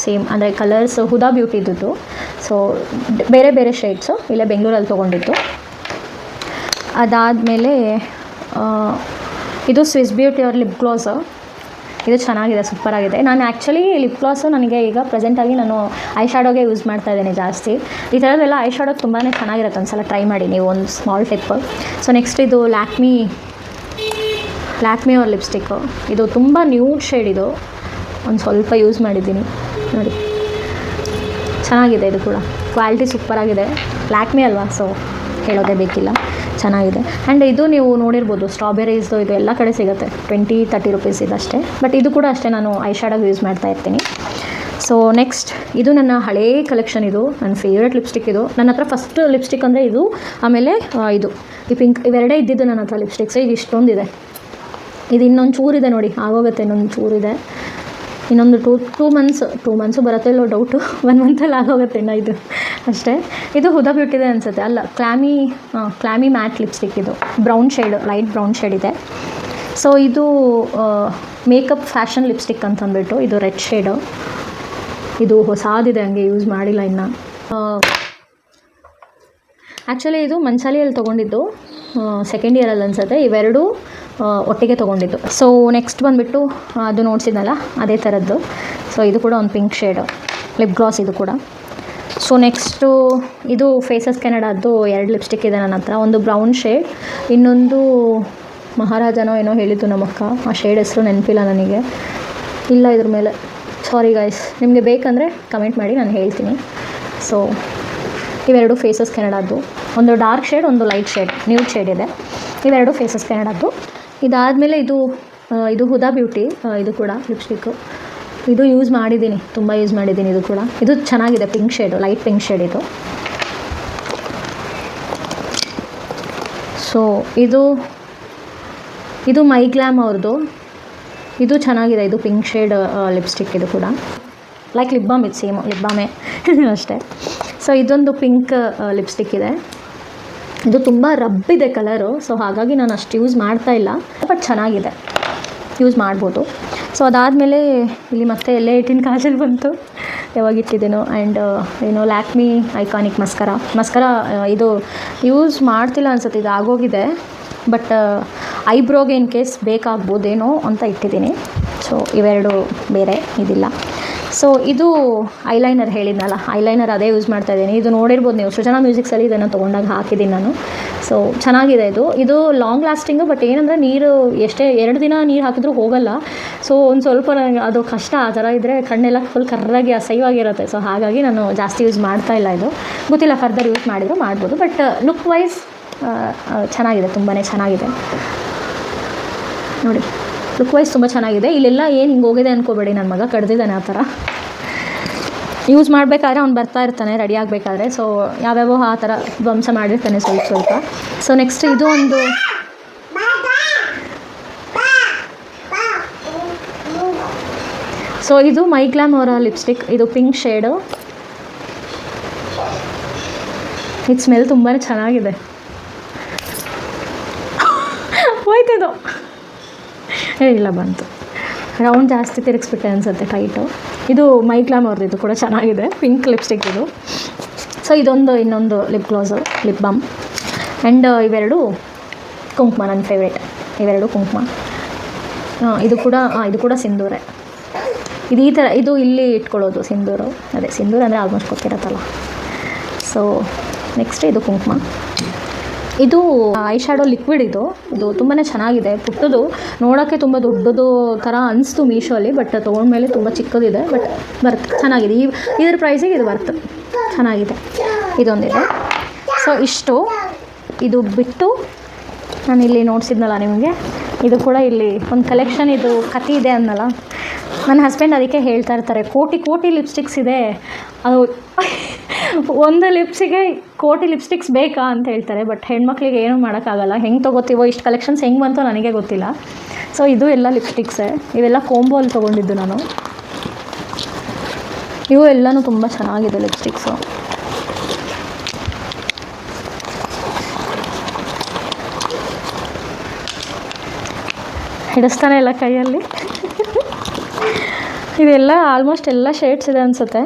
ಸೇಮ್ ಅಂದರೆ ಕಲರ್ಸ್ ಹುದಾ ಬ್ಯೂಟಿದ್ದು. ಸೊ ಬೇರೆ ಬೇರೆ ಶೇಡ್ಸು, ಇಲ್ಲೇ ಬೆಂಗಳೂರಲ್ಲಿ ತೊಗೊಂಡಿದ್ದು. ಅದಾದಮೇಲೆ ಇದು ಸ್ವಿಸ್ ಬ್ಯೂಟಿ ಅವ್ರ ಲಿಪ್ ಗ್ಲಾಸು. ಇದು ಚೆನ್ನಾಗಿದೆ, ಸೂಪರಾಗಿದೆ. ನಾನು ಆ್ಯಕ್ಚುಲಿ ಲಿಪ್ ಗ್ಲಾಸು ನನಗೆ ಈಗ ಪ್ರೆಸೆಂಟಾಗಿ ನಾನು ಐ ಶ್ಯಾಡೋಗೆ ಯೂಸ್ ಮಾಡ್ತಾ ಇದ್ದೀನಿ ಜಾಸ್ತಿ. ಈ ಥರದ್ದೆಲ್ಲ ಐ ಶ್ಯಾಡೋ ತುಂಬಾ ಚೆನ್ನಾಗಿರುತ್ತೆ, ಒಂದು ಸಲ ಟ್ರೈ ಮಾಡಿ ನೀವು, ಒಂದು ಸ್ಮಾಲ್ ಟಿಪ್. ಸೊ ನೆಕ್ಸ್ಟ್ ಇದು ಲ್ಯಾಕ್ಮಿ ಅವ್ರ ಲಿಪ್ಸ್ಟಿಕ್ಕು. ಇದು ತುಂಬ ನ್ಯೂಡ್ ಶೇಡ್. ಇದು ಒಂದು ಸ್ವಲ್ಪ ಯೂಸ್ ಮಾಡಿದ್ದೀನಿ ನೋಡಿ, ಚೆನ್ನಾಗಿದೆ. ಇದು ಕೂಡ ಕ್ವಾಲಿಟಿ ಸೂಪರಾಗಿದೆ. ಲ್ಯಾಕ್ಮಿ ಅಲ್ವಾ, ಸೊ ಹೇಳೋದೇ ಬೇಕಿಲ್ಲ, ಚೆನ್ನಾಗಿದೆ. ಆ್ಯಂಡ್ ಇದು ನೀವು ನೋಡಿರ್ಬೋದು, ಸ್ಟ್ರಾಬೆರೀಸ್ದು ಇದು ಎಲ್ಲ ಕಡೆ ಸಿಗುತ್ತೆ, 20-30 ರುಪೀಸ್ ಇದಷ್ಟೇ. ಬಟ್ ಇದು ಕೂಡ ಅಷ್ಟೇ, ನಾನು ಐ ಶ್ಯಾಡೋಗೆ ಯೂಸ್ ಮಾಡ್ತಾ ಇರ್ತೀನಿ. ಸೊ ನೆಕ್ಸ್ಟ್ ಇದು ನನ್ನ ಹಳೇ ಕಲೆಕ್ಷನ್. ಇದು ನನ್ನ ಫೇವ್ರೆಟ್ ಲಿಪ್ಸ್ಟಿಕ್. ಇದು ನನ್ನ ಹತ್ರ ಫಸ್ಟ್ ಲಿಪ್ಸ್ಟಿಕ್ ಅಂದರೆ ಇದು, ಆಮೇಲೆ ಈ ಪಿಂಕ್, ಇವೆರಡೇ ಇದ್ದಿದ್ದು ನನ್ನ ಹತ್ರ ಲಿಪ್ಸ್ಟಿಕ್ಸ್. ಇದು ಇಷ್ಟೊಂದಿದೆ. ಇದು ಇನ್ನೊಂದು ಚೂರಿದೆ ನೋಡಿ, ಆಗೋಗುತ್ತೆ. ಇನ್ನೊಂದು ಚೂರಿದೆ, ಇನ್ನೊಂದು ಟೂ ಮಂತ್ಸು ಬರುತ್ತೆ ಇಲ್ಲೋ ಡೌಟು. 1 ಮಂತಲ್ಲಿ ಆಗೋಗುತ್ತೆ ಇನ್ನು. ಇದು ಅಷ್ಟೇ. ಇದು ಹುದಾ ಬ್ಯೂಟಿದೆ ಅನಿಸುತ್ತೆ, ಅಲ್ಲ ಕ್ಲಾಮಿ ಮ್ಯಾಟ್ ಲಿಪ್ಸ್ಟಿಕ್. ಇದು brown shade, light brown shade ಇದೆ. ಸೊ ಇದು ಮೇಕಪ್ ಫ್ಯಾಷನ್ ಲಿಪ್ಸ್ಟಿಕ್ ಅಂತಂದ್ಬಿಟ್ಟು, ಇದು ರೆಡ್ ಶೇಡು. ಇದು ಹೊಸದಿದೆ, ಹಂಗೆ ಯೂಸ್ ಮಾಡಿಲ್ಲ ಇನ್ನು. ಆ್ಯಕ್ಚುಲಿ ಇದು ಮಂಚಾಲಿಯಲ್ಲಿ ತೊಗೊಂಡಿದ್ದು, ಸೆಕೆಂಡ್ ಇಯರಲ್ಲಿ ಅನಿಸುತ್ತೆ. ಇವೆರಡು ಒಟ್ಟಿಗೆ ತೊಗೊಂಡಿದ್ದು. ಸೊ ನೆಕ್ಸ್ಟ್ ಬಂದುಬಿಟ್ಟು ಅದು ನೋಡ್ಸಿದ್ನಲ್ಲ ಅದೇ ಥರದ್ದು. ಸೊ ಇದು ಕೂಡ ಒಂದು ಪಿಂಕ್ ಶೇಡು ಲಿಪ್ ಗ್ಲಾಸ್ ಇದು ಕೂಡ. ಸೊ ನೆಕ್ಸ್ಟು ಇದು ಫೇಸಸ್ ಕೆನಡಾದ್ದು 2 ಲಿಪ್ಸ್ಟಿಕ್ ಇದೆ ನನ್ನ ಹತ್ರ. ಒಂದು ಬ್ರೌನ್ ಶೇಡ್, ಇನ್ನೊಂದು ಮಹಾರಾಜನೋ ಏನೋ ಹೇಳಿದ್ದು ನಮ್ಮಕ್ಕ, ಆ ಶೇಡ್ ಹೆಸರು ನೆನಪಿಲ್ಲ ನನಗೆ, ಇಲ್ಲ ಇದ್ರ ಮೇಲೆ, ಸಾರಿ ಗೈಸ್. ನಿಮಗೆ ಬೇಕಂದರೆ ಕಮೆಂಟ್ ಮಾಡಿ, ನಾನು ಹೇಳ್ತೀನಿ. ಸೊ ಇವೆರಡು ಫೇಸಸ್ ಕೆನಡಾದ್ದು. ಒಂದು ಡಾರ್ಕ್ ಶೇಡ್, ಒಂದು ಲೈಟ್ ಶೇಡ್, ನ್ಯೂಡ್ ಶೇಡ್ ಇದೆ. ಇವೆರಡು ಫೇಸಸ್ ಕೆನಡಾದ್ದು. ಇದಾದಮೇಲೆ ಇದು ಹುದಾ ಬ್ಯೂಟಿ. ಇದು ಕೂಡ ಲಿಪ್ಸ್ಟಿಕ್ಕು. ಇದು ಯೂಸ್ ಮಾಡಿದ್ದೀನಿ, ತುಂಬ ಯೂಸ್ ಮಾಡಿದ್ದೀನಿ. ಇದು ಕೂಡ ಇದು ಚೆನ್ನಾಗಿದೆ, pink shade, light pink shade ಇದು. ಸೊ ಇದು ಮೈ ಗ್ಲಾಮ್ ಅವ್ರದ್ದು. ಇದು ಚೆನ್ನಾಗಿದೆ, ಇದು ಪಿಂಕ್ ಶೇಡ್ ಲಿಪ್ಸ್ಟಿಕ್. ಇದು ಕೂಡ ಲೈಕ್ ಲಿಪ್ ಬಾಮ್, ಇದು ಸೇಮ್ ಲಿಪ್ ಬಾಮೇ ಅಷ್ಟೇ. ಸೊ ಇದೊಂದು ಪಿಂಕ್ ಲಿಪ್ಸ್ಟಿಕ್ ಇದೆ. ಇದು ತುಂಬ ರಬ್ಬಿದೆ ಕಲರು, ಸೊ ಹಾಗಾಗಿ ನಾನು ಅಷ್ಟು ಯೂಸ್ ಮಾಡ್ತಾ ಇಲ್ಲ, ಬಟ್ ಚೆನ್ನಾಗಿದೆ, ಯೂಸ್ ಮಾಡ್ಬೋದು. ಸೊ ಅದಾದಮೇಲೆ ಇಲ್ಲಿ ಮತ್ತೆ ಎಲ್ಲೇ ಇಟ್ಟಿನ ಕಾಜಲ್ ಬಂತು, ಯಾವಾಗ ಇಟ್ಟಿದ್ದೇನೋ. ಆ್ಯಂಡ್ ಲ್ಯಾಕ್ಮಿ ಐಕಾನಿಕ್ ಮಸ್ಕರಾ ಇದು ಯೂಸ್ ಮಾಡ್ತಿಲ್ಲ ಅನ್ಸುತ್ತೆ, ಇದು ಆಗೋಗಿದೆ. ಬಟ್ ಐಬ್ರೋಗೆ ಇನ್ ಕೇಸ್ ಬೇಕಾಗ್ಬೋದೇನೋ ಅಂತ ಇಟ್ಟಿದ್ದೀನಿ. ಸೊ ಇವೆರಡು ಬೇರೆ, ಇದಿಲ್ಲ. ಸೊ ಇದು ಐಲೈನರ್ ಹೇಳಿದ್ನಲ್ಲ, ಐಲೈನರ್ ಅದೇ ಯೂಸ್ ಮಾಡ್ತಾಯಿದ್ದೀನಿ. ಇದು ನೋಡಿರ್ಬೋದು ನೀವು, ಸೃಜನಾ ಮ್ಯೂಸಿಕ್ಸಲ್ಲಿ ಇದನ್ನು ತೊಗೊಂಡಾಗ ಹಾಕಿದ್ದೀನಿ ನಾನು. ಸೊ ಚೆನ್ನಾಗಿದೆ ಇದು ಲಾಂಗ್ ಲಾಸ್ಟಿಂಗು. ಬಟ್ ಏನಂದರೆ ನೀರು ಎಷ್ಟೇ 2 ದಿನ ನೀರು ಹಾಕಿದ್ರೂ ಹೋಗಲ್ಲ. ಸೊ ಒಂದು ಸ್ವಲ್ಪ ನನಗೆ ಅದು ಕಷ್ಟ. ಆ ಥರ ಇದ್ದರೆ ಕಣ್ಣೆಲ್ಲ ಫುಲ್ ಕರ್ರಾಗಿ ಅಸಹ್ಯವಾಗಿರುತ್ತೆ. ಸೊ ಹಾಗಾಗಿ ನಾನು ಜಾಸ್ತಿ ಯೂಸ್ ಮಾಡ್ತಾಯಿಲ್ಲ. ಇದು ಗೊತ್ತಿಲ್ಲ, ಫರ್ದರ್ ಯೂಸ್ ಮಾಡಿದರೂ ಮಾಡ್ಬೋದು. ಬಟ್ ಲುಕ್ ವೈಸ್ ಚೆನ್ನಾಗಿದೆ, ತುಂಬಾ ಚೆನ್ನಾಗಿದೆ ನೋಡಿ. ಲುಕ್ ವೈಸ್ ತುಂಬ ಚೆನ್ನಾಗಿದೆ. ಇಲ್ಲೆಲ್ಲ ಏನು ಹಿಂಗೆ ಹೋಗಿದೆ ಅಂದ್ಕೋಬೇಡಿ, ನನ್ನ ಮಗ ಕಡ್ದಿದ್ದಾನೆ ಆ ಥರ. ಯೂಸ್ ಮಾಡಬೇಕಾದ್ರೆ ಅವ್ನು ಬರ್ತಾ ಇರ್ತಾನೆ ರೆಡಿ ಆಗಬೇಕಾದ್ರೆ, ಸೊ ಯಾವ್ಯಾವೋ ಆ ಥರ ಧ್ವಂಸ ಮಾಡಿರ್ತಾನೆ ಸ್ವಲ್ಪ ಸ್ವಲ್ಪ. ಸೊ ನೆಕ್ಸ್ಟ್ ಇದು ಒಂದು ಸೊ ಇದು ಮೈ ಗ್ಲಾಮ್ ಅವರ ಲಿಪ್ಸ್ಟಿಕ್. ಇದು ಪಿಂಕ್ ಶೇಡು. ಇದು ಸ್ಮೆಲ್ ತುಂಬಾ ಚೆನ್ನಾಗಿದೆ. ಹೋಯ್ತಿದ್ದು ಇಲ್ಲ ಬಂತು, ರೌಂಡ್ ಜಾಸ್ತಿ ತಿರುಗಿಸ್ಬಿಟ್ಟೆ ಅನಿಸುತ್ತೆ ಟೈಟು. ಇದು ಮೈ ಗ್ಲಾಮ್ ಅವ್ರದ್ದು, ಇದು ಕೂಡ ಚೆನ್ನಾಗಿದೆ, ಪಿಂಕ್ ಲಿಪ್ಸ್ಟಿಕ್ ಇದು. ಸೊ ಇದೊಂದು ಇನ್ನೊಂದು lip gloss, lip balm. And ಇವೆರಡು ಕುಂಕುಮ, ನನ್ನ ಫೇವ್ರೇಟ್ ಇವೆರಡು ಕುಂಕುಮ. ಇದು ಕೂಡ ಸಿಂಧೂರೆ. ಇದು ಈ ಥರ, ಇದು ಇಲ್ಲಿ ಇಟ್ಕೊಳ್ಳೋದು ಸಿಂಧೂರು. ಅದೇ ಸಿಂಧೂರು ಅಂದರೆ ಆಲ್ಮೋಸ್ಟ್ ಗೊತ್ತಿರತ್ತಲ್ಲ. ಸೊ ನೆಕ್ಸ್ಟ್ ಇದು ಕುಂಕುಮ. ಇದು ಐ ಶ್ಯಾಡೋ ಲಿಕ್ವಿಡ್. ಇದು ತುಂಬಾ ಚೆನ್ನಾಗಿದೆ, ಪುಟ್ಟದು, ನೋಡೋಕ್ಕೆ ತುಂಬ ದೊಡ್ಡದು ಥರ ಅನಿಸ್ತು ಮೀಶೋಲ್ಲಿ, ಬಟ್ ತೊಗೊಂಡ್ಮೇಲೆ ತುಂಬ ಚಿಕ್ಕದಿದೆ, ಬಟ್ ಚೆನ್ನಾಗಿದೆ. ಇದ್ರ ಪ್ರೈಸಿಗೆ ಇದು ವರ್ತ್, ಚೆನ್ನಾಗಿದೆ. ಇದೊಂದಿದೆ. ಸೊ ಇಷ್ಟು. ಇದು ಬಿಟ್ಟು ನಾನಿಲ್ಲಿ ನೋಡಿಸಿದ್ನಲ್ಲ ನಿಮಗೆ, ಇದು ಕೂಡ ಇಲ್ಲಿ ಒಂದು ಕಲೆಕ್ಷನ್, ಇದು ಕತಿ ಇದೆ ಅನ್ನಲ್ಲ. ನನ್ನ ಹಸ್ಬೆಂಡ್ ಅದಕ್ಕೆ ಹೇಳ್ತಾ ಇರ್ತಾರೆ, ಕೋಟಿ ಲಿಪ್ಸ್ಟಿಕ್ಸ್ ಇದೆ, ಅದು ಒಂದು ಲಿಪ್ಸಿಗೆ ಕೋಟಿ ಲಿಪ್ಸ್ಟಿಕ್ಸ್ ಬೇಕಾ ಅಂತ ಹೇಳ್ತಾರೆ. ಬಟ್ ಹೆಣ್ಮಕ್ಳಿಗೆ ಏನೂ ಮಾಡೋಕ್ಕಾಗಲ್ಲ, ಹೆಂಗೆ ತೊಗೋತೀವೋ, ಇಷ್ಟು ಕಲೆಕ್ಷನ್ಸ್ ಹೆಂಗೆ ಬಂತೋ ನನಗೆ ಗೊತ್ತಿಲ್ಲ. ಸೊ ಇದು ಎಲ್ಲ ಲಿಪ್ಸ್ಟಿಕ್ಸೇ, ಇವೆಲ್ಲ ಕೋಂಬೋಲ್ಲಿ ತೊಗೊಂಡಿದ್ದು ನಾನು. ಇವು ಎಲ್ಲನೂ ತುಂಬ ಚೆನ್ನಾಗಿದೆ ಲಿಪ್ಸ್ಟಿಕ್ಸು. ಹಿಡಿಸ್ತಾನೆ ಇಲ್ಲ ಕೈಯಲ್ಲಿ. ಇದೆಲ್ಲ ಆಲ್ಮೋಸ್ಟ್ ಎಲ್ಲ ಶೇಡ್ಸ್ ಇದೆ ಅನಿಸುತ್ತೆ.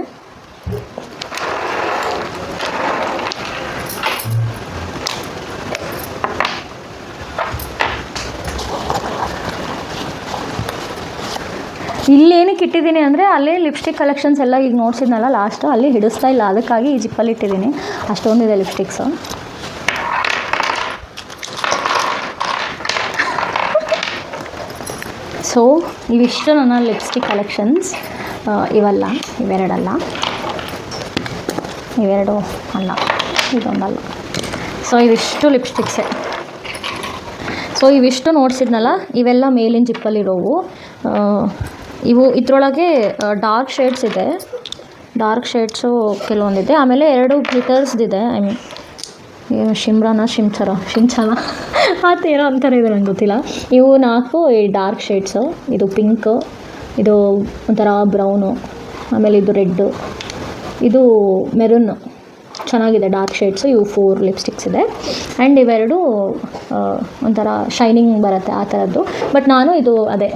ಇಲ್ಲಿ ಏನಕ್ಕೆ ಇಟ್ಟಿದ್ದೀನಿ ಅಂದರೆ, ಅಲ್ಲೇ ಲಿಪ್ಸ್ಟಿಕ್ ಕಲೆಕ್ಷನ್ಸ್ ಎಲ್ಲ ಈಗ ನೋಡ್ಸಿದ್ನಲ್ಲ ಲಾಸ್ಟು, ಅಲ್ಲಿ ಹಿಡಿಸ್ತಾ ಇಲ್ಲ, ಅದಕ್ಕಾಗಿ ಈ ಜಿಪ್ಪಲ್ಲಿ ಇಟ್ಟಿದ್ದೀನಿ. ಅಷ್ಟೊಂದಿದೆ ಲಿಪ್ಸ್ಟಿಕ್ಸು. ಸೊ ಇವಿಷ್ಟು ನನ್ನ ಲಿಪ್ಸ್ಟಿಕ್ ಕಲೆಕ್ಷನ್ಸ್. ಇವೆರಡಲ್ಲ, ಇವೆರಡು ಅಲ್ಲ, ಇದೊಂದಲ್ಲ. ಸೊ ಇವಿಷ್ಟು ಲಿಪ್ಸ್ಟಿಕ್ಸೇ. ಸೊ ಇವಿಷ್ಟು ನೋಡಿಸಿದ್ನಲ್ಲ, ಇವೆಲ್ಲ ಮೇಲಿನ ಜಿಪ್ಪಲ್ಲಿರೋವು. ಇವು ಇದರೊಳಗೆ ಡಾರ್ಕ್ ಶೇಡ್ಸ್ ಇದೆ, ಡಾರ್ಕ್ ಶೇಡ್ಸು ಕೆಲವೊಂದಿದೆ. ಆಮೇಲೆ 2 ಗ್ಲಿಟರ್ಸ್ದಿದೆ, ಐ ಮೀನ್ ಶಿಂಚನ ಅದು ಏನೋ ಅಂತಾರೆ, ಇದೆ ನಂಗೆ ಗೊತ್ತಿಲ್ಲ. ಇವು 4 ಈ ಡಾರ್ಕ್ ಶೇಡ್ಸು. ಇದು ಪಿಂಕು, ಇದು ಒಂಥರ ಬ್ರೌನು, ಆಮೇಲೆ ಇದು ರೆಡ್ಡು, ಇದು ಮೆರೂನು, ಚೆನ್ನಾಗಿದೆ ಡಾರ್ಕ್ ಶೇಡ್ಸು. ಇವು 4 ಲಿಪ್ಸ್ಟಿಕ್ಸ್ ಇದೆ. ಆ್ಯಂಡ್ ಇವೆರಡು ಒಂಥರ ಶೈನಿಂಗ್ ಬರುತ್ತೆ ಆ ಥರದ್ದು. ಬಟ್ ನಾನು ಇದು ಅದೇ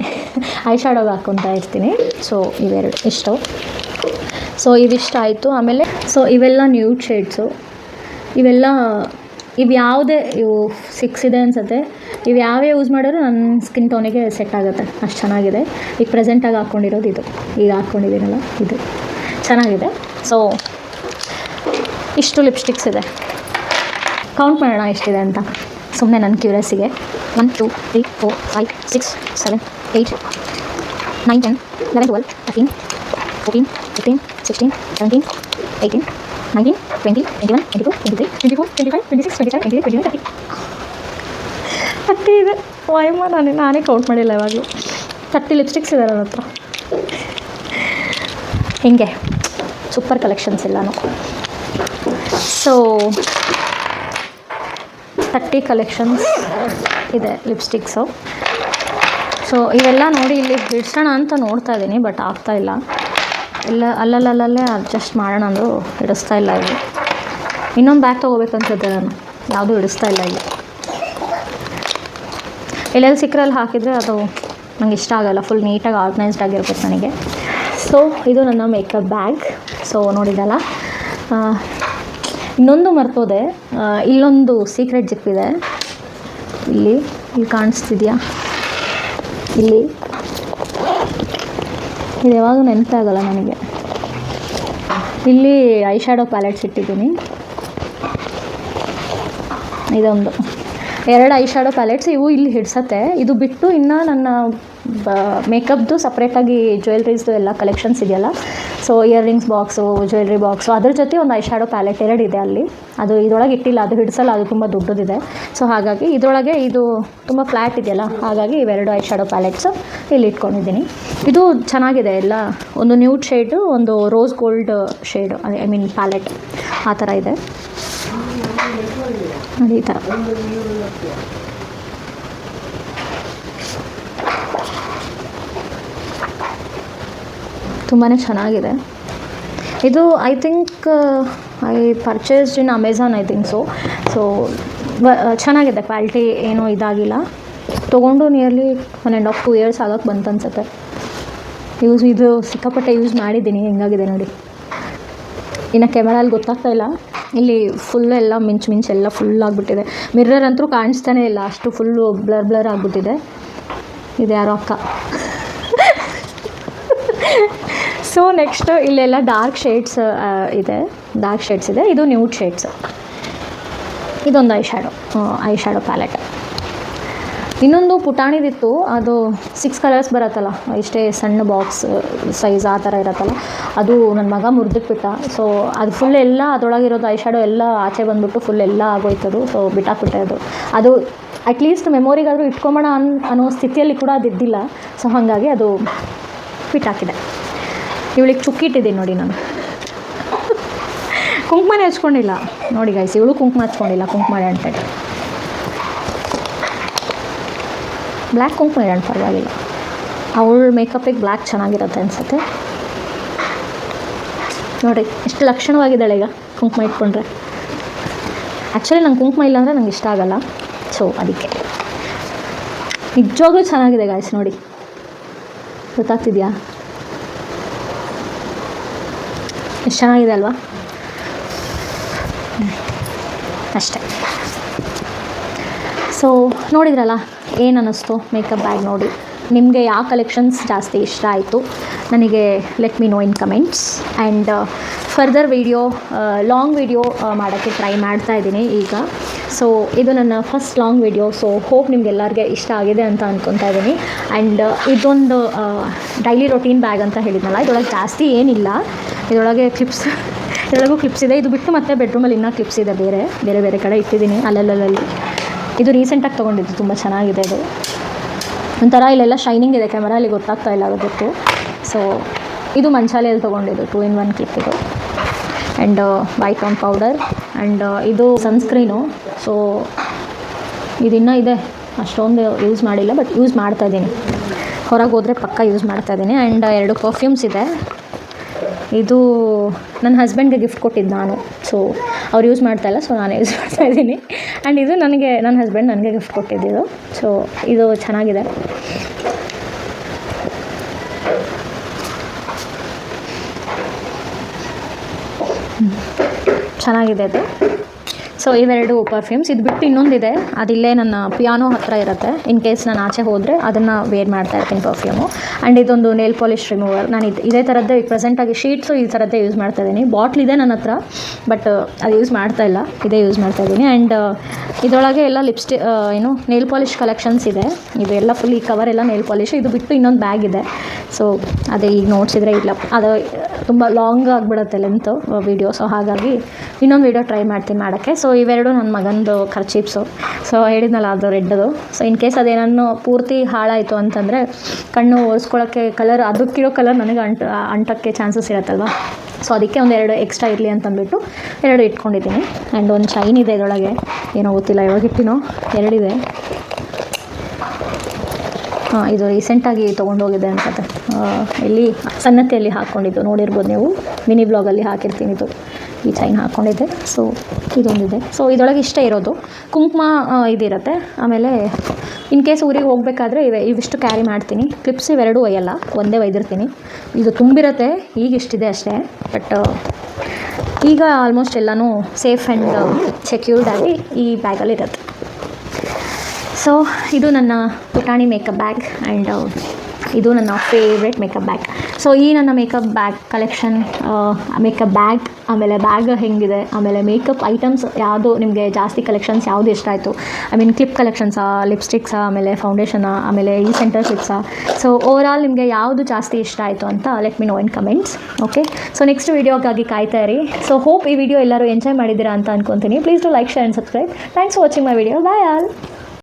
ಐ ಶ್ಯಾಡೋಗೆ ಹಾಕ್ಕೊತಾ ಇರ್ತೀನಿ. ಸೊ ಇವೆರಡು ಇಷ್ಟು. ಸೊ ಇವಿಷ್ಟು ಆಯಿತು. ಆಮೇಲೆ ಸೊ ಇವೆಲ್ಲ ನ್ಯೂಡ್ ಶೇಡ್ಸು. ಇವು ಯಾವುದೇ, ಇವು 6 ಇದೆ ಅನಿಸುತ್ತೆ. ಇವು ಯಾವೇ ಯೂಸ್ ಮಾಡಿದ್ರು ನನ್ನ ಸ್ಕಿನ್ ಟೋನಿಗೆ ಸೆಟ್ ಆಗುತ್ತೆ, ಅಷ್ಟು ಚೆನ್ನಾಗಿದೆ. ಈಗ ಪ್ರೆಸೆಂಟಾಗಿ ಹಾಕ್ಕೊಂಡಿರೋದು ಇದು, ಈಗ ಹಾಕ್ಕೊಂಡಿದ್ದೀನಲ್ಲ ಇದು ಚೆನ್ನಾಗಿದೆ. ಸೊ ಇಷ್ಟು ಲಿಪ್ಸ್ಟಿಕ್ಸ್ ಇದೆ. ಕೌಂಟ್ ಮಾಡೋಣ ಎಷ್ಟಿದೆ ಅಂತ, ಸುಮ್ಮನೆ ನನ್ನ ಕ್ಯೂರಿಯಸ್ಸಿಗೆ. 1 2 3 4 5 6 7 8 9 10 11 12 13 14 15 16 17 18 19 20 21 22 23 24 25 26 27 28 29 30 30 ಇದೆ. ವಾಯಮ್ಮ, ನಾನೇ ಕೌಂಟ್ ಮಾಡಿಲ್ಲ ಯಾವಾಗಲೂ. 30 ಲಿಪ್ಸ್ಟಿಕ್ಸ್ ಇದೆ ನನ್ನ ಹತ್ರ. ಹಿಂಗೆ ಸೂಪರ್ ಕಲೆಕ್ಷನ್ಸ್ ಎಲ್ಲನೂ. ಸೊ 30 ಕಲೆಕ್ಷನ್ಸ್ ಇದೆ ಲಿಪ್ಸ್ಟಿಕ್ಸು. ಸೊ ಇವೆಲ್ಲ ನೋಡಿ ಇಲ್ಲಿ ಬಿಡಿಸೋಣ ಅಂತ ನೋಡ್ತಾ ಇದ್ದೀನಿ, ಬಟ್ ಆಗ್ತಾಯಿಲ್ಲ. ಎಲ್ಲ ಅಲ್ಲಲ್ಲೇ ಅಡ್ಜಸ್ಟ್ ಮಾಡೋಣ ಅಂದರೂ ಹಿಡಿಸ್ತಾ ಇಲ್ಲ. ಇಲ್ಲಿ ಇನ್ನೊಂದು ಬ್ಯಾಗ್ ತೊಗೋಬೇಕಂತಿದ್ದೆ ನಾನು, ಯಾವುದೂ ಹಿಡಿಸ್ತಾ ಇಲ್ಲ. ಇಲ್ಲಿ ಎಲ್ಲೆಲ್ಲಿ ಸಿಕ್ಕರಲ್ಲಿ ಹಾಕಿದರೆ ಅದು ನಂಗೆ ಇಷ್ಟ ಆಗೋಲ್ಲ. ಫುಲ್ ನೀಟಾಗಿ ಆರ್ಗನೈಸ್ಡ್ ಆಗಿರ್ಬೇಕು ನನಗೆ. ಸೊ ಇದು ನನ್ನ ಮೇಕಪ್ ಬ್ಯಾಗ್. ಸೊ ನೋಡಿದಲ್ಲ, ಇನ್ನೊಂದು ಮರ್ತೋದೆ, ಇಲ್ಲೊಂದು ಸೀಕ್ರೆಟ್ ಜಿಪ್ ಇದೆ. ಇಲ್ಲಿ ಕಾಣಿಸ್ತಿದೆಯಾ? ಇಲ್ಲಿ ಇದು ಯಾವಾಗ ನೆನಪಾಗಲ್ಲ ನನಗೆ. ಇಲ್ಲಿ ಐ ಶ್ಯಾಡೋ ಪ್ಯಾಲೆಟ್ಸ್ ಇಟ್ಟಿದ್ದೀನಿ. ಇದೊಂದು 2 ಐ ಶ್ಯಾಡೋ ಪ್ಯಾಲೆಟ್ಸ್, ಇವು ಇಲ್ಲಿ ಹಿಡ್ಸತ್ತೆ. ಇದು ಬಿಟ್ಟು ಇನ್ನು ನನ್ನ ಮೇಕಪ್ದು ಸಪ್ರೇಟಾಗಿ ಜ್ಯುವೆಲ್ರೀಸ್ದು ಎಲ್ಲ ಕಲೆಕ್ಷನ್ಸ್ ಇದೆಯಲ್ಲ, so earrings box, jewellery box, ಅದ್ರ ಜೊತೆ ಒಂದು ಐ ಶ್ಯಾಡೋ ಪ್ಯಾಲೆಟ್ 2 ಇದೆ ಅಲ್ಲಿ. ಅದು ಇದರೊಳಗೆ ಇಟ್ಟಿಲ್ಲ, ಅದು ಹಿಡಿಸಲ್ಲ, ಅದು ತುಂಬ ದೊಡ್ಡದಿದೆ. ಸೊ ಹಾಗಾಗಿ ಇದರೊಳಗೆ ಇದು ತುಂಬ ಫ್ಲ್ಯಾಟ್ ಇದೆಯಲ್ಲ, ಹಾಗಾಗಿ ಇವೆರಡು ಐ ಶ್ಯಾಡೋ ಪ್ಯಾಲೆಟ್ಸು ಇಲ್ಲಿ ಇಟ್ಕೊಂಡಿದ್ದೀನಿ. ಇದು ಚೆನ್ನಾಗಿದೆ ಎಲ್ಲ, ಒಂದು ನ್ಯೂಡ್ ಶೇಡು, ಒಂದು rose gold shade, I mean palette ಆ ಥರ ಇದೆ ನೋಡಿ. ಈ ಥರ ತುಂಬಾ ಚೆನ್ನಾಗಿದೆ ಇದು. I think I purchased in Amazon, I think so ಚೆನ್ನಾಗಿದೆ, ಕ್ವಾಲಿಟಿ ಏನೂ ಇದಾಗಿಲ್ಲ. ತೊಗೊಂಡು ನಿಯರ್ಲಿ 1.5 2 years ಆಗೋಕ್ಕೆ ಬಂತು ಅನ್ಸುತ್ತೆ. ಇದು ಸಿಕ್ಕಾಪಟ್ಟೆ ಯೂಸ್ ಮಾಡಿದ್ದೀನಿ, ಹೆಂಗಾಗಿದೆ ನೋಡಿ. ಇನ್ನು ಕ್ಯಾಮರಲ್ಲಿ ಗೊತ್ತಾಗ್ತಾ ಇಲ್ಲ, ಇಲ್ಲಿ ಫುಲ್ ಎಲ್ಲ ಮಿಂಚೆಲ್ಲ ಫುಲ್ ಆಗಿಬಿಟ್ಟಿದೆ. ಮಿರ್ರರ್ ಅಂತೂ ಕಾಣಿಸ್ತಾನೆ ಇಲ್ಲ, ಅಷ್ಟು ಫುಲ್ಲು ಬ್ಲರ್ ಆಗಿಬಿಟ್ಟಿದೆ. ಇದು ಯಾರೋ ಅಕ್ಕ. ಸೊ ನೆಕ್ಸ್ಟು ಇಲ್ಲೆಲ್ಲ ಡಾರ್ಕ್ ಶೇಡ್ಸ್ ಇದೆ. ಇದು ನ್ಯೂಡ್ ಶೇಡ್ಸ್. ಇದೊಂದು ಐ ಶ್ಯಾಡೋ ಪ್ಯಾಲೆಟ್. ಇನ್ನೊಂದು ಪುಟಾಣಿದಿತ್ತು, ಅದು 6 ಕಲರ್ಸ್ ಬರುತ್ತಲ್ಲ, ಇಷ್ಟೇ ಸಣ್ಣ ಬಾಕ್ಸ್ ಸೈಜ್ ಆ ಥರ ಇರುತ್ತಲ್ಲ, ಅದು ನನ್ನ ಮಗ ಮುರಿದಿಟ್ಬಿಟ್ಟ. ಸೊ ಅದು ಫುಲ್ ಎಲ್ಲ ಅದರೊಳಗಿರೋದು ಐ ಶ್ಯಾಡೋ ಎಲ್ಲ ಆಚೆ ಬಂದುಬಿಟ್ಟು ಫುಲ್ ಎಲ್ಲ ಆಗೋಯ್ತದು. ಸೊ ಬಿಟ್ಟಾಕ್ಬಿಟ್ಟೆ ಅದು ಅಟ್ಲೀಸ್ಟ್ ಮೆಮೊರಿಗಾದರೂ ಇಟ್ಕೊಂಬೋಣ ಅನ್ನೋ ಸ್ಥಿತಿಯಲ್ಲಿ ಕೂಡ ಅದು ಇದ್ದಿಲ್ಲ. ಸೊ ಹಾಗಾಗಿ ಅದು ಬಿಟ್ಟಾಕಿದೆ. ಇವಳಿಗೆ ಚುಕ್ಕಿಟ್ಟಿದ್ದೀನಿ ನೋಡಿ ನಾನು. ಕುಂಕುಮನೇ ಹಚ್ಕೊಂಡಿಲ್ಲ ನೋಡಿ ಗೈಸ್, ಇವಳು ಕುಂಕುಮ ಹಚ್ಕೊಂಡಿಲ್ಲ. ಕುಂಕುಮ ಅಂಟೆಡ್ ಬ್ಲ್ಯಾಕ್ ಕುಂಕುಮ ಇಡೋಣ, ಪರವಾಗಿಲ್ಲ. ಅವಳ ಮೇಕಪ್ಪಿಗೆ ಬ್ಲ್ಯಾಕ್ ಚೆನ್ನಾಗಿರುತ್ತೆ ಅನಿಸುತ್ತೆ ನೋಡಿ. ಎಷ್ಟು ಲಕ್ಷಣವಾಗಿದ್ದಾಳೆ ಈಗ ಕುಂಕುಮ ಇಟ್ಕೊಂಡ್ರೆ. ಆ್ಯಕ್ಚುಲಿ ನಂಗೆ ಕುಂಕುಮ ಇಲ್ಲ ಅಂದರೆ ನಂಗೆ ಇಷ್ಟ ಆಗಲ್ಲ. ಸೊ ಅದಕ್ಕೆ ನಿಜವಾಗ್ಲೂ ಚೆನ್ನಾಗಿದೆ ಗಾಯ್ಸ್ ನೋಡಿ, ಗೊತ್ತಾಗ್ತಿದೆಯಾ ಎಷ್ಟು ಚೆನ್ನಾಗಿದೆ ಅಲ್ವಾ? ಅಷ್ಟೇ. ಸೊ ನೋಡಿದ್ರಲ್ಲ, ಏನು ಅನ್ನಿಸ್ತು ಮೇಕಪ್ ಬ್ಯಾಗ್ ನೋಡಿ. ನಿಮಗೆ ಯಾವ ಕಲೆಕ್ಷನ್ಸ್ ಜಾಸ್ತಿ ಇಷ್ಟ ಆಯಿತು ನನಗೆ let me know in comments. And further video, long video ಮಾಡೋಕ್ಕೆ ಟ್ರೈ ಮಾಡ್ತಾಯಿದ್ದೀನಿ ಈಗ. ಸೊ ಇದು ನನ್ನ first long video. So hope ನಿಮಗೆಲ್ಲರಿಗೆ ಇಷ್ಟ ಆಗಿದೆ ಅಂತ ಅಂದ್ಕೊತಾ ಇದ್ದೀನಿ. ಆ್ಯಂಡ್ ಇದೊಂದು ಡೈಲಿ ರೊಟೀನ್ ಬ್ಯಾಗ್ ಅಂತ ಹೇಳಿದ್ನಲ್ಲ, ಇದರೊಳಗೆ ಜಾಸ್ತಿ ಏನಿಲ್ಲ. ಇದರೊಳಗೂ ಕ್ಲಿಪ್ಸ್ ಇದೆ. ಇದು ಬಿಟ್ಟು ಮತ್ತೆ ಬೆಡ್ರೂಮಲ್ಲಿ ಇನ್ನೂ ಕ್ಲಿಪ್ಸ್ ಇದೆ, ಬೇರೆ ಕಡೆ ಇಟ್ಟಿದ್ದೀನಿ ಅಲ್ಲಲ್ಲಿ. ಇದು ರೀಸೆಂಟಾಗಿ ತೊಗೊಂಡಿದ್ದು, ತುಂಬ ಚೆನ್ನಾಗಿದೆ. ಇದು ಒಂಥರ ಇಲ್ಲೆಲ್ಲ ಶೈನಿಂಗ್ ಇದೆ, ಕ್ಯಾಮರಲ್ಲಿ ಗೊತ್ತಾಗ್ತಾ ಇಲ್ಲ ಅದಕ್ಕೆ. ಸೊ ಇದು ಮಂಚಾಲೆಯಲ್ಲಿ ತೊಗೊಂಡಿದ್ದು 2 in 1 ಕ್ಲಿಪ್ ಇದು. And white tone powder. And ಇದು ಸನ್ಸ್ಕ್ರೀನು. ಸೊ ಇದಿನ್ನೂ ಇದೆ, ಅಷ್ಟೊಂದು ಯೂಸ್ ಮಾಡಿಲ್ಲ, ಬಟ್ ಯೂಸ್ ಮಾಡ್ತಾಯಿದ್ದೀನಿ. ಹೊರಗೆ ಹೋದರೆ ಪಕ್ಕ ಯೂಸ್ ಮಾಡ್ತಾಯಿದ್ದೀನಿ. ಆ್ಯಂಡ್ 2 ಪರ್ಫ್ಯೂಮ್ಸ್ ಇದೆ. ಇದು ನನ್ನ ಹಸ್ಬೆಂಡ್ಗೆ ಗಿಫ್ಟ್ ಕೊಟ್ಟಿದ್ದು ನಾನು. ಸೊ ಅವ್ರು ಯೂಸ್ ಮಾಡ್ತಾಯಿಲ್ಲ, ಸೊ ನಾನೇ ಯೂಸ್ ಮಾಡ್ತಾಯಿದ್ದೀನಿ. ಆ್ಯಂಡ್ ಇದು ನನ್ನ ಹಸ್ಬೆಂಡ್ ನನಗೆ ಗಿಫ್ಟ್ ಕೊಟ್ಟಿದ್ದು. ಸೊ ಇದು ಚೆನ್ನಾಗಿದೆ. ಚೆನ್ನಾಗಿದೆ ಅದು. ಸೊ ಇವೆರಡು ಪರ್ಫ್ಯೂಮ್ಸ್. ಇದು ಬಿಟ್ಟು ಇನ್ನೊಂದಿದೆ, ಅದಿಲ್ಲೇ ನನ್ನ ಪಿಯಾನೋ ಹತ್ತಿರ ಇರುತ್ತೆ. ಇನ್ ಕೇಸ್ ನಾನು ಆಚೆ ಹೋದರೆ ಅದನ್ನು ವೇರ್ ಮಾಡ್ತಾ ಇರ್ತೀನಿ ಪರ್ಫ್ಯೂಮು. ಆ್ಯಂಡ್ ಇದೊಂದು ನೇಲ್ ಪಾಲಿಶ್ ರಿಮೂವರ್. ನಾನು ಇದೇ ಥರದ್ದೇ ಪ್ರೆಸೆಂಟಾಗಿ ಶೀಟ್ಸು ಈ ಥರದ್ದೇ ಯೂಸ್ ಮಾಡ್ತಾಯಿದ್ದೀನಿ. ಬಾಟ್ಲ್ ಇದೆ ನನ್ನ ಹತ್ರ, ಬಟ್ ಅದು ಯೂಸ್ ಮಾಡ್ತಾಯಿಲ್ಲ, ಇದೇ ಯೂಸ್ ಮಾಡ್ತಾಯಿದ್ದೀನಿ. ಆ್ಯಂಡ್ ಇದರೊಳಗೆ ಎಲ್ಲ ನೇಲ್ ಪಾಲಿಶ್ ಕಲೆಕ್ಷನ್ಸ್ ಇದೆ. ಇದೆಲ್ಲ ಫುಲ್ ಈ ಕವರ್ ಎಲ್ಲ ನೇಲ್ ಪಾಲಿಶ್. ಇದು ಬಿಟ್ಟು ಇನ್ನೊಂದು ಬ್ಯಾಗ್ ಇದೆ. ಸೊ ಅದೇ ಈಗ ನೋಡ್ಸಿದ್ರೆ ಇಲ್ಲ, ಅದು ತುಂಬ ಲಾಂಗ್ ಆಗಿಬಿಡುತ್ತೆ ಲೆಂತು ವೀಡಿಯೋ. ಸೊ ಹಾಗಾಗಿ ಇನ್ನೊಂದು ವೀಡಿಯೋ ಟ್ರೈ ಮಾಡ್ತೀನಿ ಮಾಡೋಕ್ಕೆ. ಸೊ ಇವೆರಡು ನನ್ನ ಮಗಂದು ಖರ್ಚೀಪ್ಸು. ಸೊ ಹೇಳಿದ್ನಲ್ಲ, ಅದು ರೆಡ್ದು. ಸೊ ಇನ್ ಕೇಸ್ ಅದೇನನ್ನು ಪೂರ್ತಿ ಹಾಳಾಯಿತು ಅಂತಂದರೆ ಕಣ್ಣು ಒರೆಸ್ಕೊಳ್ಳೋಕ್ಕೆ ಅದಕ್ಕಿರೋ ಕಲರ್ ನನಗೆ ಅಂಟೋಕ್ಕೆ ಚಾನ್ಸಸ್ ಇರುತ್ತಲ್ವ. ಸೊ ಅದಕ್ಕೆ ಒಂದೆರಡು ಎಕ್ಸ್ಟ್ರಾ ಇರಲಿ ಅಂತಂದ್ಬಿಟ್ಟು 2 ಇಟ್ಕೊಂಡಿದ್ದೀನಿ. ಆ್ಯಂಡ್ ಒಂದು ಶೈನ್ ಇದೆ ಇದರೊಳಗೆ, ಏನೋ ಗೊತ್ತಿಲ್ಲ ಯಾವಾಗ ಇಟ್ಟಿನೋ, 2 ಇದೆ. ಇದು ರೀಸೆಂಟಾಗಿ ತೊಗೊಂಡೋಗಿದೆ ಅನ್ಸುತ್ತೆ. ಇಲ್ಲಿ ಸನ್ನತಿಯಲ್ಲಿ ಹಾಕ್ಕೊಂಡಿದ್ದು ನೋಡಿರ್ಬೋದು ನೀವು, ಮಿನಿ ಬ್ಲಾಗಲ್ಲಿ ಹಾಕಿರ್ತೀನಿ. ಇದು ಈ ಚೈನ್ ಹಾಕ್ಕೊಂಡಿದ್ದೆ. ಸೊ ಇದೊಂದಿದೆ. ಸೊ ಇದರೊಳಗೆ ಇಷ್ಟೇ ಇರೋದು. ಕುಂಕುಮ ಇದಿರುತ್ತೆ. ಆಮೇಲೆ ಇನ್ ಕೇಸ್ ಊರಿಗೆ ಹೋಗಬೇಕಾದ್ರೆ ಇವಿಷ್ಟು ಕ್ಯಾರಿ ಮಾಡ್ತೀನಿ. ಕ್ಲಿಪ್ಸ್ ಇವೆರಡೂ ಒಯ್ಯಲ್ಲ, ಒಂದೇ ಒಯ್ದಿರ್ತೀನಿ. ಇದು ತುಂಬಿರುತ್ತೆ, ಈಗ ಇಷ್ಟಿದೆ ಅಷ್ಟೇ. ಬಟ್ ಈಗ ಆಲ್ಮೋಸ್ಟ್ ಎಲ್ಲನೂ ಸೇಫ್ ಆ್ಯಂಡ್ ಸೆಕ್ಯೂರ್ಡಾಗಿ ಈ ಬ್ಯಾಗಲ್ಲಿ ಇರುತ್ತೆ. ಸೊ ಇದು ನನ್ನ ಪುಟಾಣಿ ಮೇಕಪ್ ಬ್ಯಾಗ್. ಆ್ಯಂಡ್ ಇದು ನನ್ನ ಫೇವ್ರೆಟ್ ಮೇಕಪ್ ಬ್ಯಾಗ್. ಸೊ ಈ ನನ್ನ makeup bag collection, makeup bag, ಆಮೇಲೆ ಬ್ಯಾಗ್ ಹೆಂಗಿದೆ, ಆಮೇಲೆ ಮೇಕಪ್ ಐಟಮ್ಸ್ ಯಾವುದು ನಿಮಗೆ ಜಾಸ್ತಿ ಕಲೆಕ್ಷನ್ಸ್ ಯಾವುದು ಇಷ್ಟ ಆಯಿತು, ಐ ಮೀನ್ ಕ್ಲಿಪ್ ಕಲೆಕ್ಷನ್ಸಾ, ಲಿಪ್ಸ್ಟಿಕ್ಸಾ, ಆಮೇಲೆ ಫೌಂಡೇಶನಾ, ಆಮೇಲೆ ಈ ಸೆಂಟರ್ ಕ್ಲಿಪ್ಸಾ, ಸೊ ಓವರಾಲ್ ನಿಮಗೆ ಯಾವುದು ಜಾಸ್ತಿ ಇಷ್ಟ ಆಯಿತು ಅಂತ let me know in comments. Okay, so next ವೀಡಿಯೋಗಾಗಿ ಕಾಯ್ತಾ ಇರಿ. ಸೊ ಹೋಪ್ ಈ ವಿಡಿಯೋ ಎಲ್ಲರೂ ಎಂಜಾಯ್ ಮಾಡಿದ್ದೀರಾ ಅಂತ ಅನ್ಕೊತೀನಿ. Please to like, share and subscribe. Thanks for watching my video. Bye all.